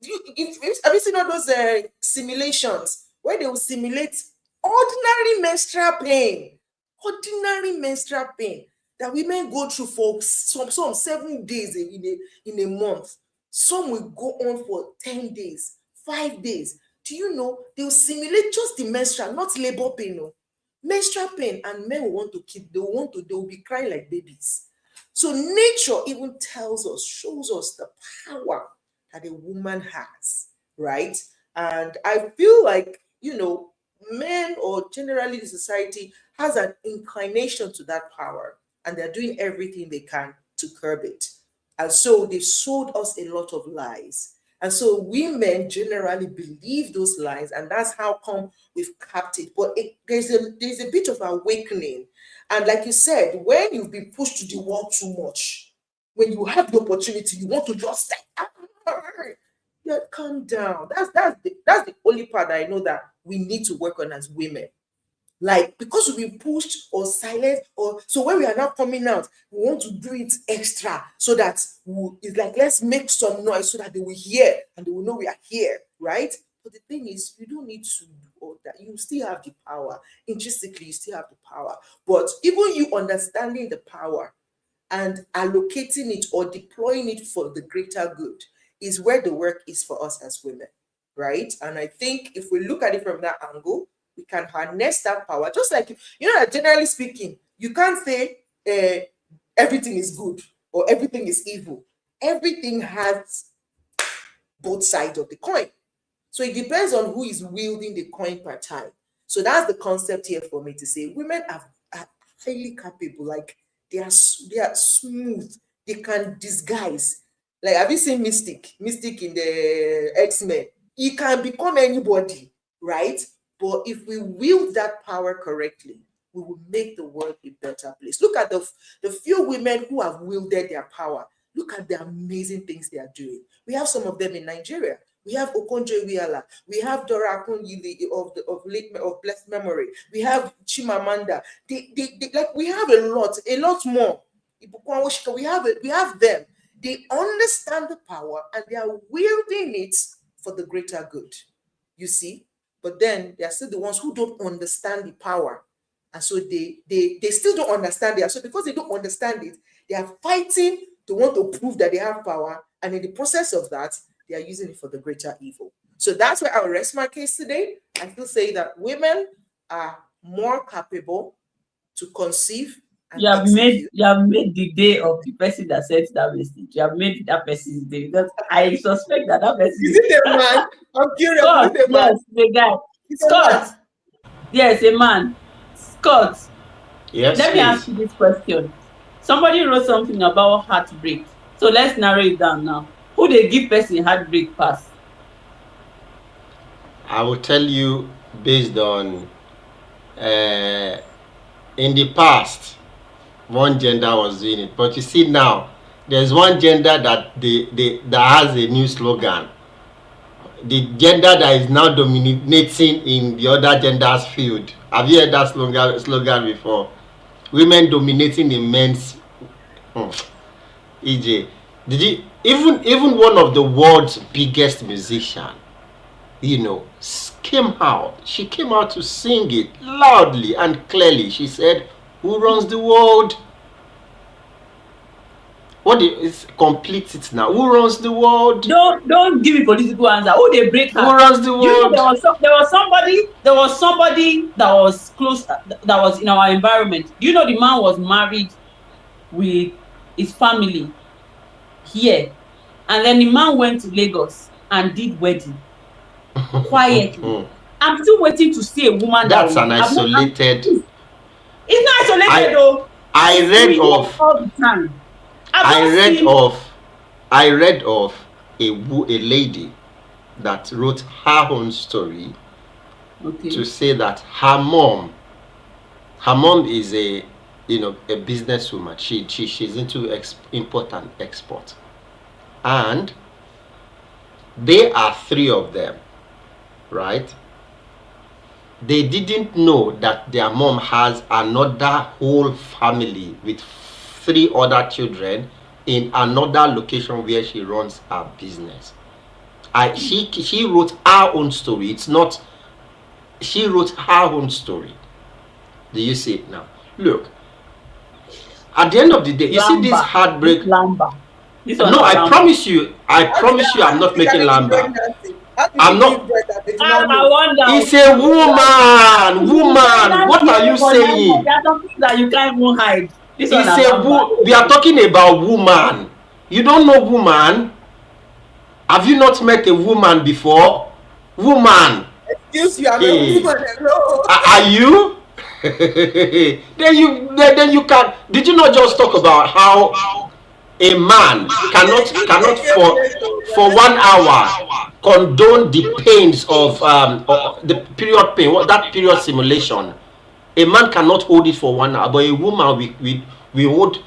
Have you seen all those simulations where they will simulate ordinary menstrual pain? Ordinary menstrual pain that women go through for some 7 days in a month. Some will go on for 10 days, 5 days. Do you know they will simulate just the menstrual, not labor pain, no. Menstrual pain, and men will want to keep, they will be crying like babies. So nature even tells us, shows us the power that a woman has, right? And I feel like, men or generally the society has an inclination to that power, and they're doing everything they can to curb it. And so they've sold us a lot of lies. And so women generally believe those lies, and that's how come we've capped it. But there's a bit of awakening. And like you said, when you've been pushed to the wall too much, when you have the opportunity, you want to just say, yeah, calm down. That's the only part that I know that we need to work on as women. Like, because we've been pushed or silenced, or so when we are now coming out, we want to do it extra so that it's like, let's make some noise so that they will hear and they will know we are here, right? But the thing is, you don't need to do all that. You still have the power. Intrinsically, you still have the power. But even you understanding the power and allocating it or deploying it for the greater good is where the work is for us as women, right? And I think if we look at it from that angle, we can harness that power. Just like, that generally speaking, you can't say everything is good or everything is evil. Everything has both sides of the coin. So it depends on who is wielding the coin per time. So that's the concept here for me to say women are highly capable. Like, they are smooth. They can disguise. Like, have you seen Mystic in the X-Men? He can become anybody, right? But if we wield that power correctly, we will make the world a better place. Look at the few women who have wielded their power. Look at the amazing things they are doing. We have some of them in Nigeria. We have Okonjo-Iweala. We have Dora Akunyili of blessed memory. We have Chimamanda. They like, we have a lot more. We have them. They understand the power and they are wielding it for the greater good. You see? But then they are still the ones who don't understand the power. And so they still don't understand it. So because they don't understand it, they are fighting to want to prove that they have power. And in the process of that, they are using it for the greater evil. So that's where I'll rest my case today. I still say that women are more capable to conceive and You have execute. made the day of the person that sent that message. You have made that person's day, because I suspect that person Is it a man? I'm curious. Scott, Is it a man? yes, the guy. Scott. Yes, a man. Scott. Yes, Let me ask you this question. Somebody wrote something about heartbreak. So let's narrow it down now. Who they give person heartbreak pass? I will tell you based on in the past, one gender was doing it, but you see now, there's one gender that that has a new slogan. The gender that is now dominating in the other gender's field. Have you heard that slogan before? Women dominating in men's. EJ, did you even one of the world's biggest musician, came out. She came out to sing it loudly and clearly. She said, "Who runs the world?" Complete it now. Who runs the world? Don't give me political answer. Who they break her? Who runs the world? There was somebody that was close, that was in our environment. The man was married with his family here, and then the man went to Lagos and did wedding quietly. I'm still waiting to see a woman. That's an isolated. It's not isolated though. I read of all the time. I read of a lady that wrote her own story to say that her mom is a businesswoman. She's into import and export, and there are 3 of them, right? They didn't know that their mom has another whole family with 3 other children in another location where she runs her business. She wrote her own story. It's not. She wrote her own story. Do you see it now? Look. At the end of the day, you see this heartbreak. No, I promise you. I'm not making lamba. I'm not. It's a woman. What are you saying? There are some things that you can't even hide. We are talking about woman. You don't know woman? Have you not met a woman before? Woman. Excuse you, I'm a woman. Are you? then you can. Did you not just talk about how a man cannot for 1 hour condone the pains of the period pain, that period simulation? A man cannot hold it for 1 hour, but a woman we hold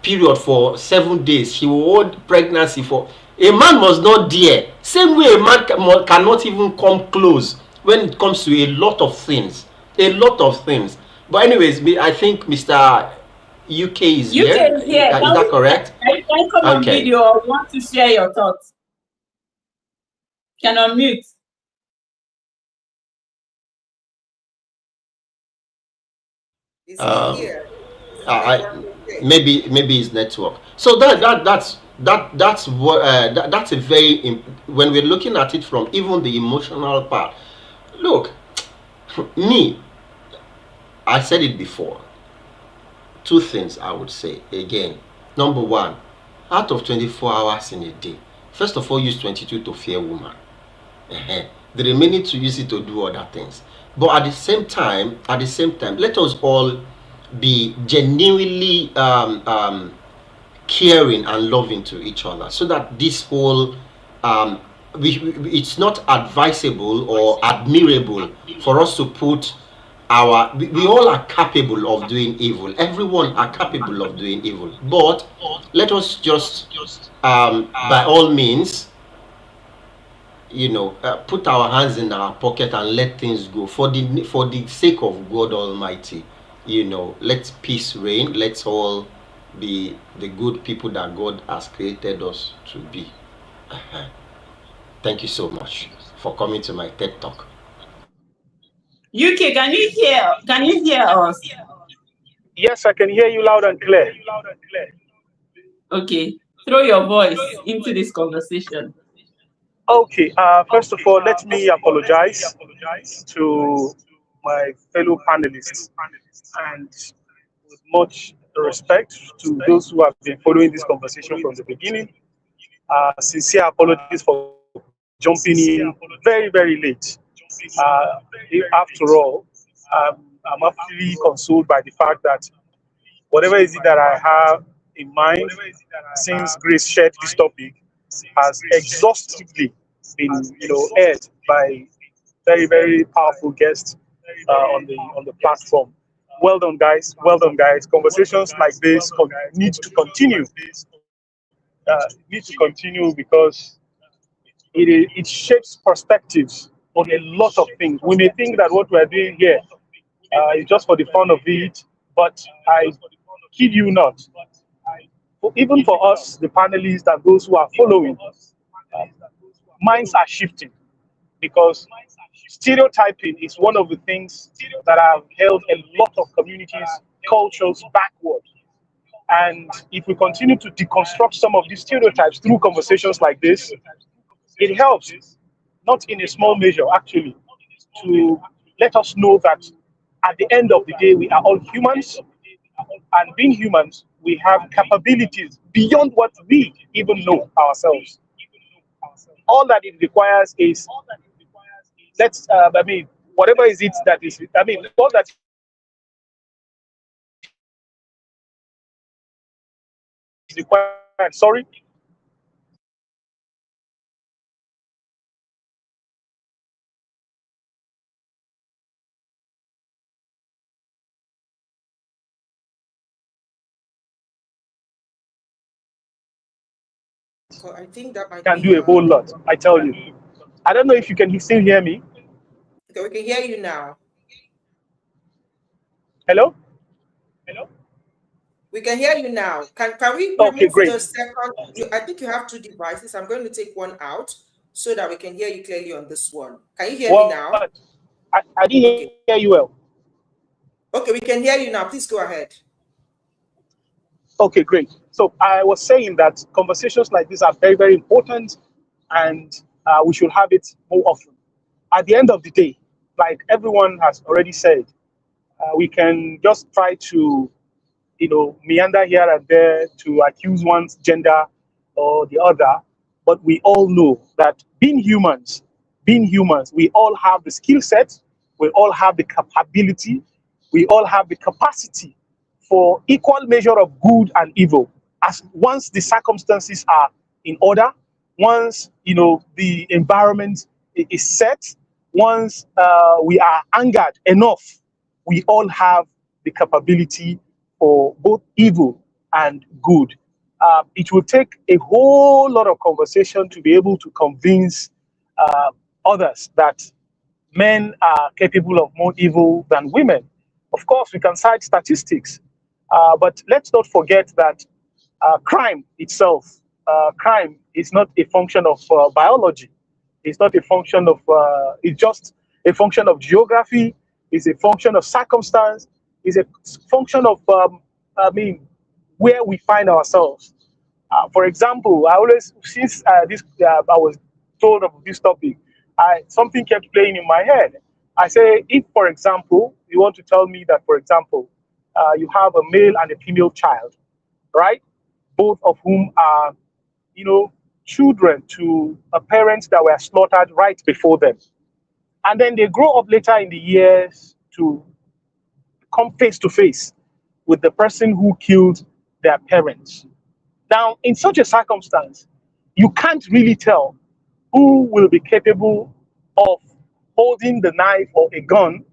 period for 7 days. She will hold pregnancy for. A man must not dare. Same way a man cannot even come close when it comes to a lot of things. A lot of things. But anyways, I think Mr. UK is UK here. is here. Is that correct? I can come on Okay. video or want to share your thoughts. Can unmute. Is he here? Maybe his network. So that's what that's a very when we're looking at it from even the emotional part. Look, me, I said it before. Two things I would say again. Number one, out of 24 hours in a day, first of all, use 22 to fear woman. The remaining to use it to do other things. But at the same time, let us all be genuinely caring and loving to each other, so that this whole it's not advisable or admirable for us to put we all are capable of doing evil. Everyone are capable of doing evil, but let us just by all means, put our hands in our pocket and let things go for the sake of God Almighty. Let peace reign. Let's all be the good people that God has created us to be. Thank you so much for coming to my TED Talk. UK, can you hear us? Yes, I can hear you loud and clear. Okay, throw your voice into this conversation. Okay, first of all, let me apologize to my fellow panelists, and with much respect to those who have been following this conversation from the beginning. Sincere apologies for jumping in very, very late. After all, I'm actually consoled by the fact that whatever is it that I have in mind since Grace shared this topic has exhaustively been, aired by very, very powerful guests on the platform. Well done, guys. Well done, guys. Conversations like this need to continue. Because it shapes perspectives on a lot of things. We may think that what we're doing here is just for the fun of it, but I kid you not. Even for us, the panelists and those who are following, minds are shifting, because stereotyping is one of the things that have held a lot of communities, cultures backward. And if we continue to deconstruct some of these stereotypes through conversations like this, it helps, not in a small measure, actually, to let us know that at the end of the day, we are all humans. And being humans, we have capabilities beyond what we even know ourselves. All that it requires is, whatever is it that is, all that is required, sorry. I think that might Can be do a whole lot, I tell you. I don't know if you can still hear me. Okay, we can hear you now. Hello? We can hear you now. Can we Okay, remove great. the second? I think you have two devices. I'm going to take one out so that we can hear you clearly on this one. Can you hear me now? I didn't hear you well. Okay, we can hear you now. Please go ahead. Okay, great. So I was saying that conversations like this are very, very important, and we should have it more often. At the end of the day, like everyone has already said, we can just try to, meander here and there to accuse one's gender or the other, but we all know that being humans, we all have the skill set, we all have the capability, we all have the capacity for equal measure of good and evil. As once the circumstances are in order, once the environment is set, once we are angered enough, we all have the capability for both evil and good. It will take a whole lot of conversation to be able to convince others that men are capable of more evil than women. Of course, we can cite statistics, but let's not forget that crime itself, crime is not a function of biology. It's not a function of, it's just a function of geography, it's a function of circumstance, it's a function of, where we find ourselves. For example, I always, since I was told of this topic, something kept playing in my head. I say, if, for example, you want to tell me that, for example, you have a male and a female child, right? Both of whom are, children to a parents that were slaughtered right before them. And then they grow up later in the years to come face to face with the person who killed their parents. Now, in such a circumstance, you can't really tell who will be capable of holding the knife or a gun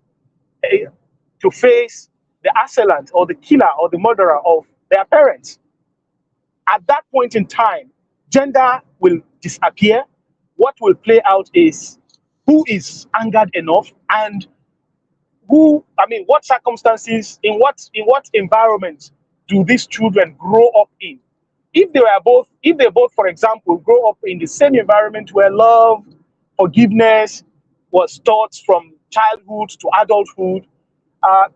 to face the assailant or the killer or the murderer of their parents. At that point in time, gender will disappear. What will play out is who is angered enough and what circumstances, in what environment do these children grow up in? If they both, for example, grow up in the same environment where love, forgiveness was taught from childhood to adulthood,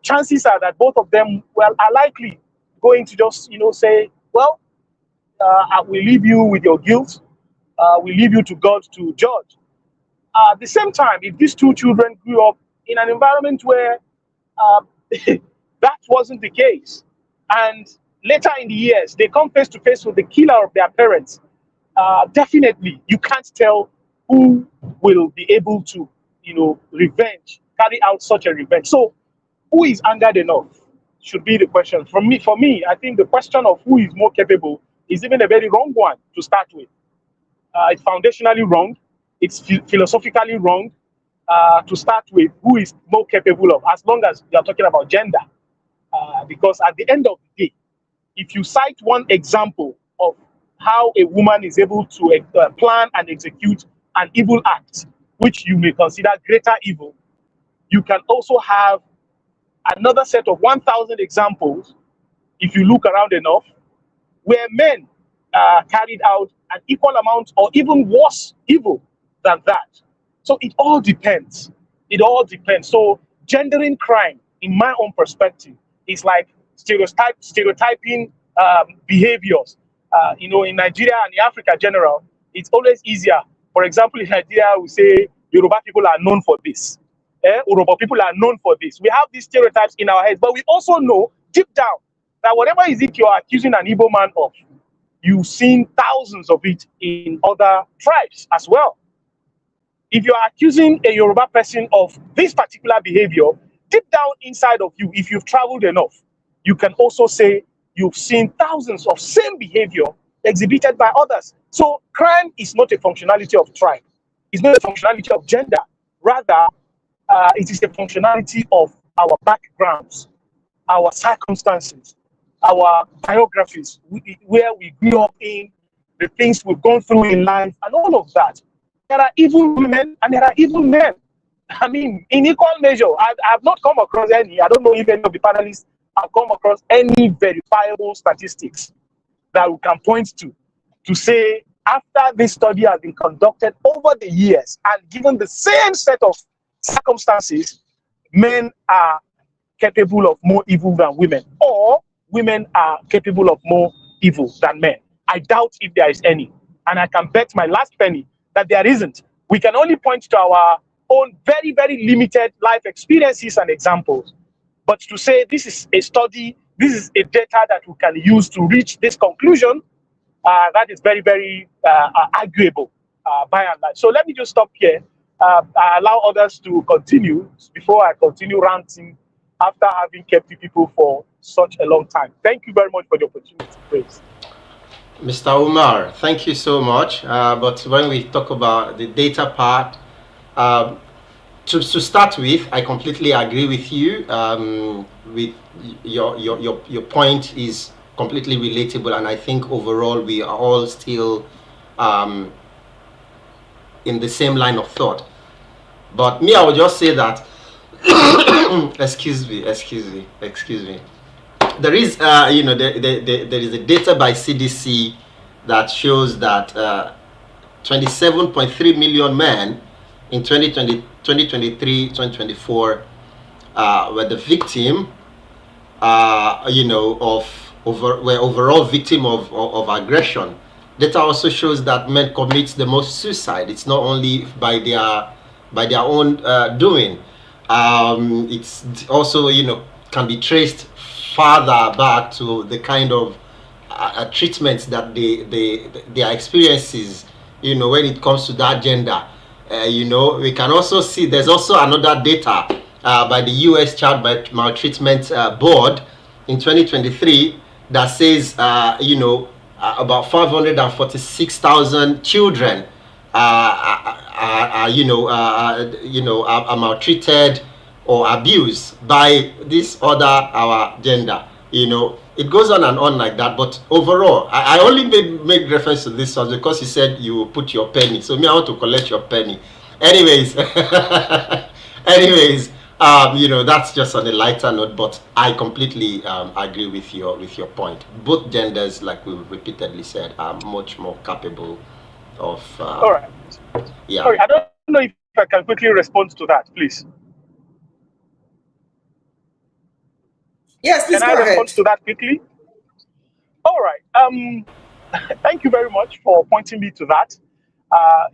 chances are that both of them, are likely going to just, say, well, we leave you with your guilt. We leave you to God to judge. At the same time, if these two children grew up in an environment where that wasn't the case, and later in the years they come face to face with the killer of their parents, definitely you can't tell who will be able to, carry out such a revenge. So, who is angered enough should be the question. For me, I think the question of who is more capable is even a very wrong one to start with. It's foundationally wrong. It's philosophically wrong to start with who is more capable of, as long as you're talking about gender. Because at the end of the day, if you cite one example of how a woman is able to plan and execute an evil act, which you may consider greater evil, you can also have another set of 1,000 examples, if you look around enough, where men carried out an equal amount or even worse evil than that. So it all depends. It all depends. So gendering crime, in my own perspective, is like stereotyping behaviors. In Nigeria and in Africa in general, it's always easier. For example, in Nigeria, we say Yoruba people are known for this. Yoruba people are known for this. We have these stereotypes in our heads, but we also know deep down that whatever is it you're accusing an Igbo man of, you've seen thousands of it in other tribes as well. If you're accusing a Yoruba person of this particular behavior, deep down inside of you, if you've traveled enough, you can also say you've seen thousands of same behavior exhibited by others. So crime is not a functionality of tribe. It's not a functionality of gender. Rather, it is a functionality of our backgrounds, our circumstances, our biographies, where we grew up in, the things we've gone through in life, and all of that. There are evil women and there are evil men. I mean, in equal measure, I've not come across any, I don't know if any of the panelists have come across any verifiable statistics that we can point to say, after this study has been conducted over the years and given the same set of circumstances, men are capable of more evil than women, or women are capable of more evil than men. I doubt if there is any. And I can bet my last penny that there isn't. We can only point to our own very, very limited life experiences and examples. But to say this is a study, this is a data that we can use to reach this conclusion, that is very, very arguable by and large. So let me just stop here. I allow others to continue before I continue ranting after having kept you people for such a long time. Thank you very much for the opportunity. Please. Mr. Umar, thank you so much. But when we talk about the data part, to start with, I completely agree with you. With your point is completely relatable, and I think overall we are all still in the same line of thought. But me, I would just say that excuse me. There is, there is a data by CDC that shows that 27.3 million men in 2023, 2024 were the victim, were overall victim of aggression. Data also shows that men commit the most suicide. It's not only by their own doing. It's also, can be traced farther back to the kind of treatments that their experiences, when it comes to that gender. We can also see there's also another data by the U.S. Child Maltreatment Board in 2023 that says, about 546,000 children are maltreated or abused by this other our gender. It goes on and on like that. But overall, I only make reference to this one because you said you put your penny. So me, I want to collect your penny. Anyways, that's just on a lighter note. But I completely agree with your point. Both genders, like we repeatedly said, are much more capable of. All right. Yeah. Sorry, I don't know if I can quickly respond to that, please. Yes, please Can go I ahead. respond to that quickly? All right. Thank you very much for pointing me to that.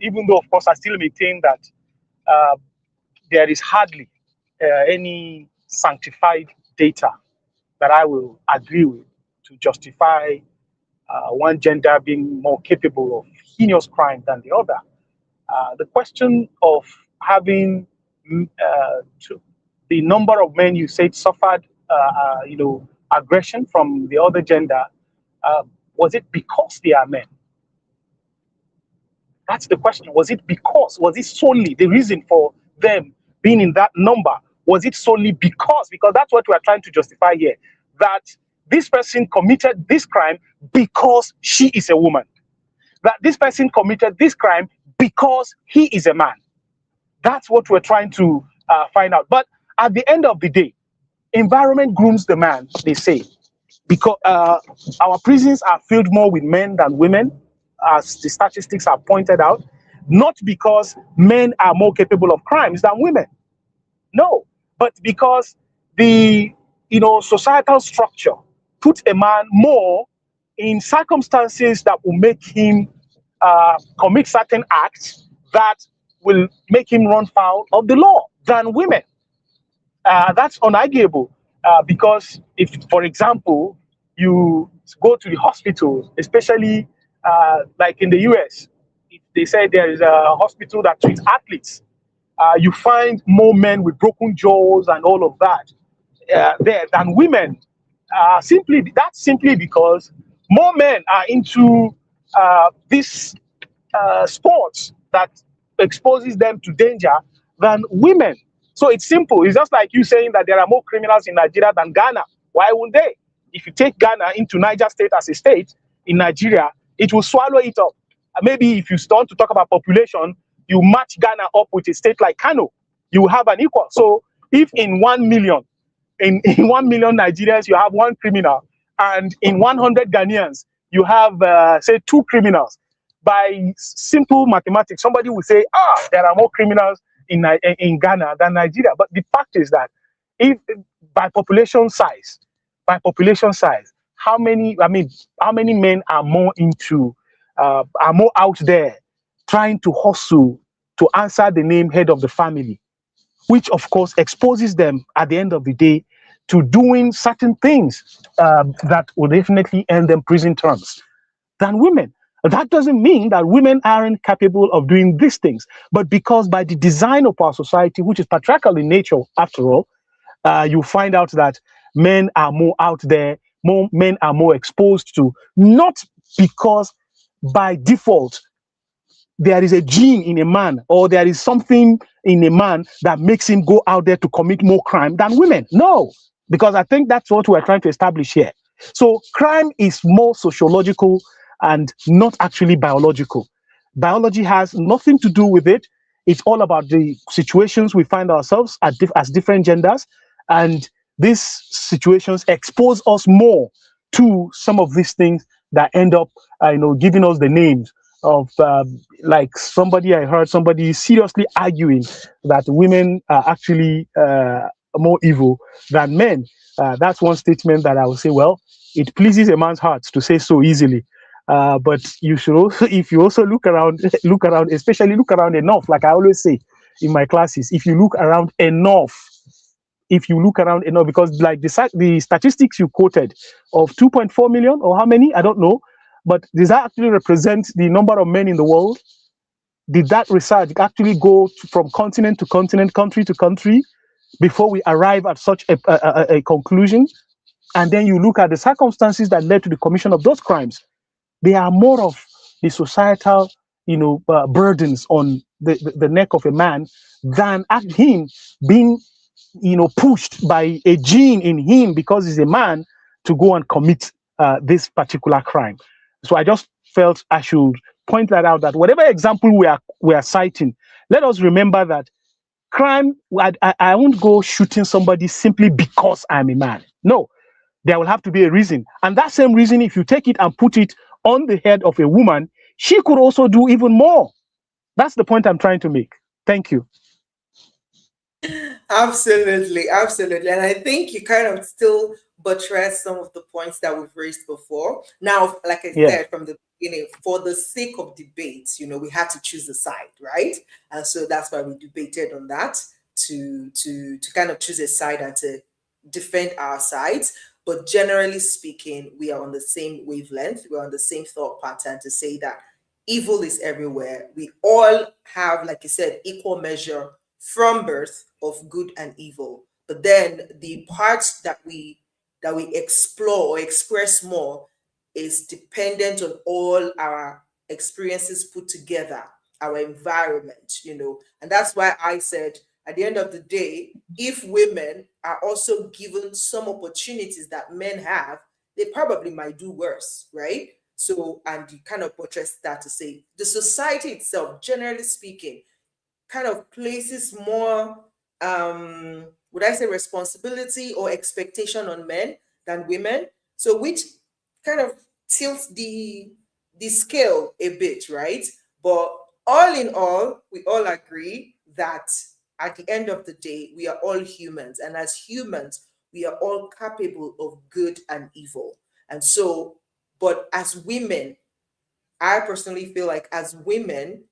Even though, of course, I still maintain that there is hardly any sanctified data that I will agree with to justify one gender being more capable of heinous crime than the other. The question of having the number of men you said suffered, aggression from the other gender, was it because they are men? That's the question. Was it solely the reason for them being in that number? Was it solely because that's what we are trying to justify here, that this person committed this crime because she is a woman, that this person committed this crime because he is a man. That's what we're trying to find out. But at the end of the day, environment grooms the man, they say, because our prisons are filled more with men than women, as the statistics have pointed out, not because men are more capable of crimes than women. No, but because the societal structure puts a man more in circumstances that will make him commit certain acts that will make him run foul of the law than women. That's unarguable because if, for example, you go to the hospitals, especially like in the US, if they say there is a hospital that treats athletes, you find more men with broken jaws and all of that there than women. Simply because more men are into this sports that exposes them to danger than women. So it's simple. It's just like you saying that there are more criminals in Nigeria than Ghana. Why wouldn't they? If you take Ghana into Niger State as a state in Nigeria, it will swallow it up. Maybe if you start to talk about population, you match Ghana up with a state like Kano, you have an equal. So if in 1 million, in 1 million Nigerians, you have one criminal, and in 100 Ghanaians, you have, say, 2 criminals, by simple mathematics, somebody will say, there are more criminals in Ghana than Nigeria. But the fact is that if by population size, how many men are more out there trying to hustle to answer the name head of the family, which of course exposes them at the end of the day to doing certain things that will definitely end them prison terms than women. That doesn't mean that women aren't capable of doing these things, but because by the design of our society, which is patriarchal in nature, after all, you find out that men are more out there, men are more exposed to, not because by default there is a gene in a man or there is something in a man that makes him go out there to commit more crime than women. No, because I think that's what we're trying to establish here. So crime is more sociological and not actually biological. Biology has nothing to do with it. It's all about the situations we find ourselves at as different genders, and these situations expose us more to some of these things that end up, giving us the names of, like somebody I heard somebody seriously arguing that women are actually more evil than men. That's one statement that I will say, well, it pleases a man's heart to say so easily. But you should also, if you also look around, especially look around enough, like I always say in my classes, if you look around enough, because like the statistics you quoted of 2.4 million or how many, I don't know, but does that actually represent the number of men in the world? Did that research actually go from continent to continent, country to country, before we arrive at such a conclusion? And then you look at the circumstances that led to the commission of those crimes. They are more of the societal, burdens on the neck of a man than at him being, pushed by a gene in him because he's a man to go and commit this particular crime. So I just felt I should point that out, that whatever example we are citing, let us remember that crime, I won't go shooting somebody simply because I'm a man. No, there will have to be a reason. And that same reason, if you take it and put it on the head of a woman, she could also do even more. That's the point I'm trying to make. Thank you. Absolutely, absolutely. And I think you kind of still buttress some of the points that we've raised before. Now, like I said from the beginning, for the sake of debate, we had to choose a side, right? And so that's why we debated on that, to kind of choose a side and to defend our sides. But generally speaking, we are on the same wavelength. We're on the same thought pattern to say that evil is everywhere. We all have, like you said, equal measure from birth of good and evil. But then the parts that we explore or express more is dependent on all our experiences put together, our environment, and that's why I said at the end of the day, if women are also given some opportunities that men have, they probably might do worse, right? So, and you kind of buttress that to say the society itself, generally speaking, kind of places more, would I say, responsibility or expectation on men than women. So, which kind of tilts the scale a bit, right? But all in all, we all agree that at the end of the day, we are all humans. And as humans, we are all capable of good and evil. And so, but as women, I personally feel like as women,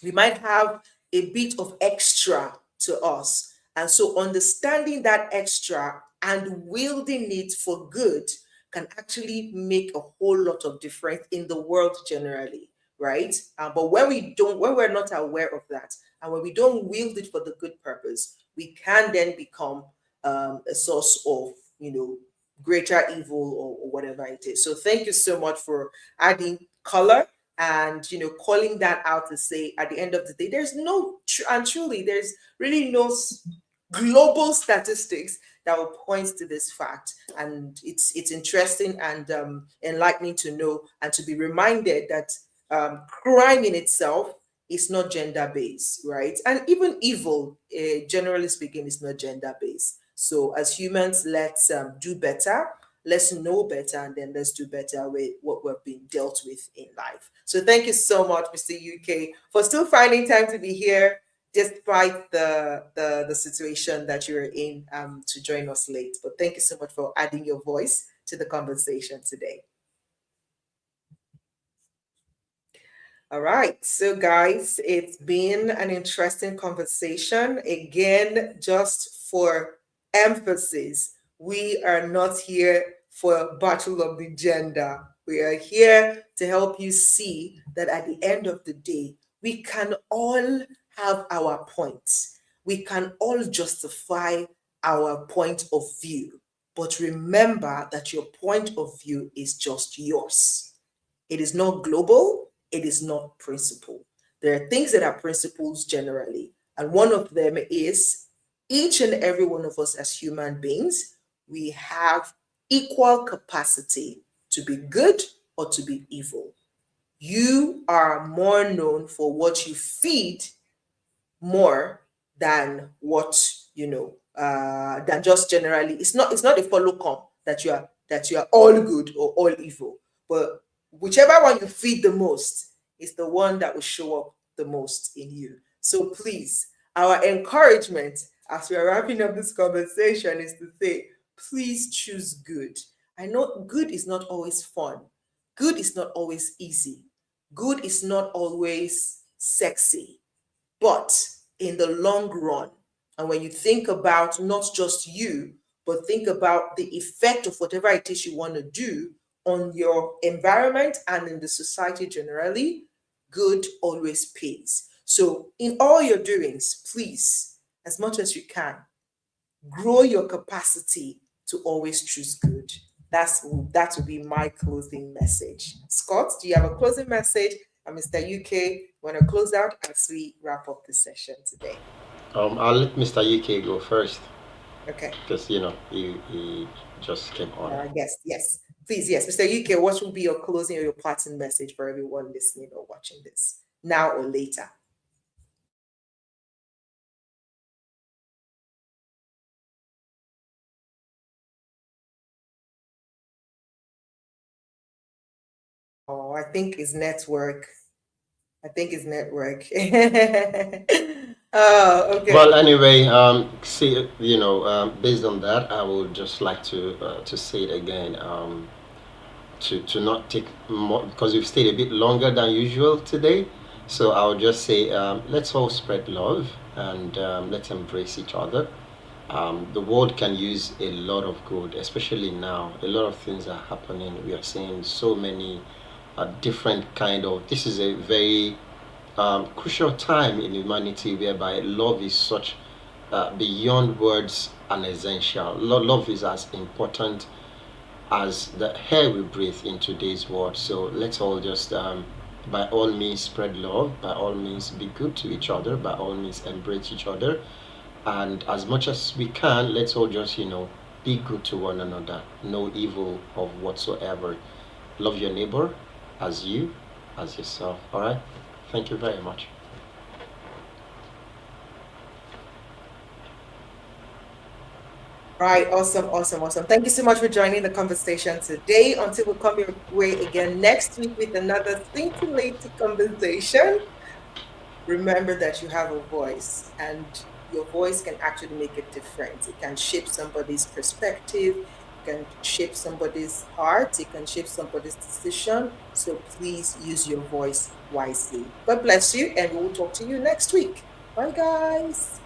we might have a bit of extra to us. And so understanding that extra and wielding it for good can actually make a whole lot of difference in the world generally, right? But when we're not aware of that, and when we don't wield it for the good purpose, we can then become a source of, greater evil or whatever it is. So thank you so much for adding color and calling that out to say at the end of the day, there's no and truly there's really no global statistics that will point to this fact. And it's interesting and enlightening to know and to be reminded that crime in itself is not gender-based, right? And even evil, generally speaking, is not gender-based. So as humans, let's do better, let's know better, and then let's do better with what we're being dealt with in life. So thank you so much, Mr. UK, for still finding time to be here despite the situation that you're in, to join us late. But thank you so much for adding your voice to the conversation today. All right, so guys, it's been an interesting conversation. Again, just for emphasis, we are not here for a battle of the gender. We are here to help you see that at the end of the day, we can all have our points. We can all justify our point of view. But remember that your point of view is just yours. It is not global. It is not principle. There are things that are principles generally. And one of them is each and every one of us as human beings, we have equal capacity to be good or to be evil. You are more known for what you feed more than what than just generally. It's not a follow come that you are all good or all evil, but whichever one you feed the most is the one that will show up the most in you. So please, our encouragement as we are wrapping up this conversation is to say, please choose good. I know good is not always fun. Good is not always easy. Good is not always sexy. But in the long run, and when you think about not just you, but think about the effect of whatever it is you want to do on your environment and in the society generally, good always pays. So in all your doings, please, as much as you can, grow your capacity to always choose good. That would be my closing message. Scott, do you have a closing message? And Mr. UK, want to close out as we wrap up the session today? I'll let Mr. UK go first Okay. because he just came on. Yes. Please, yes. Mr. UK, what will be your closing or your parting message for everyone listening or watching this, now or later? Oh, I think it's network. Oh, okay. Well, anyway, based on that, I would just like to say it again. To not take more because we've stayed a bit longer than usual today. So I'll just say let's all spread love and let's embrace each other. The world can use a lot of good, especially now. A lot of things are happening. We are seeing so many different kind of. This is a very crucial time in humanity whereby love is such beyond words and essential. Love is as important as the air we breathe in today's world. So let's all just, by all means, spread love. By all means, be good to each other. By all means, embrace each other. And as much as we can, let's all just, be good to one another. No evil of whatsoever. Love your neighbor as yourself. All right? Thank you very much. Right, awesome. Thank you so much for joining the conversation today. Until we come your way again next week with another scintillating conversation, remember that you have a voice, and your voice can actually make a difference. It can shape somebody's perspective, it can shape somebody's heart, it can shape somebody's decision. So please use your voice wisely. God bless you, and we will talk to you next week. Bye, guys.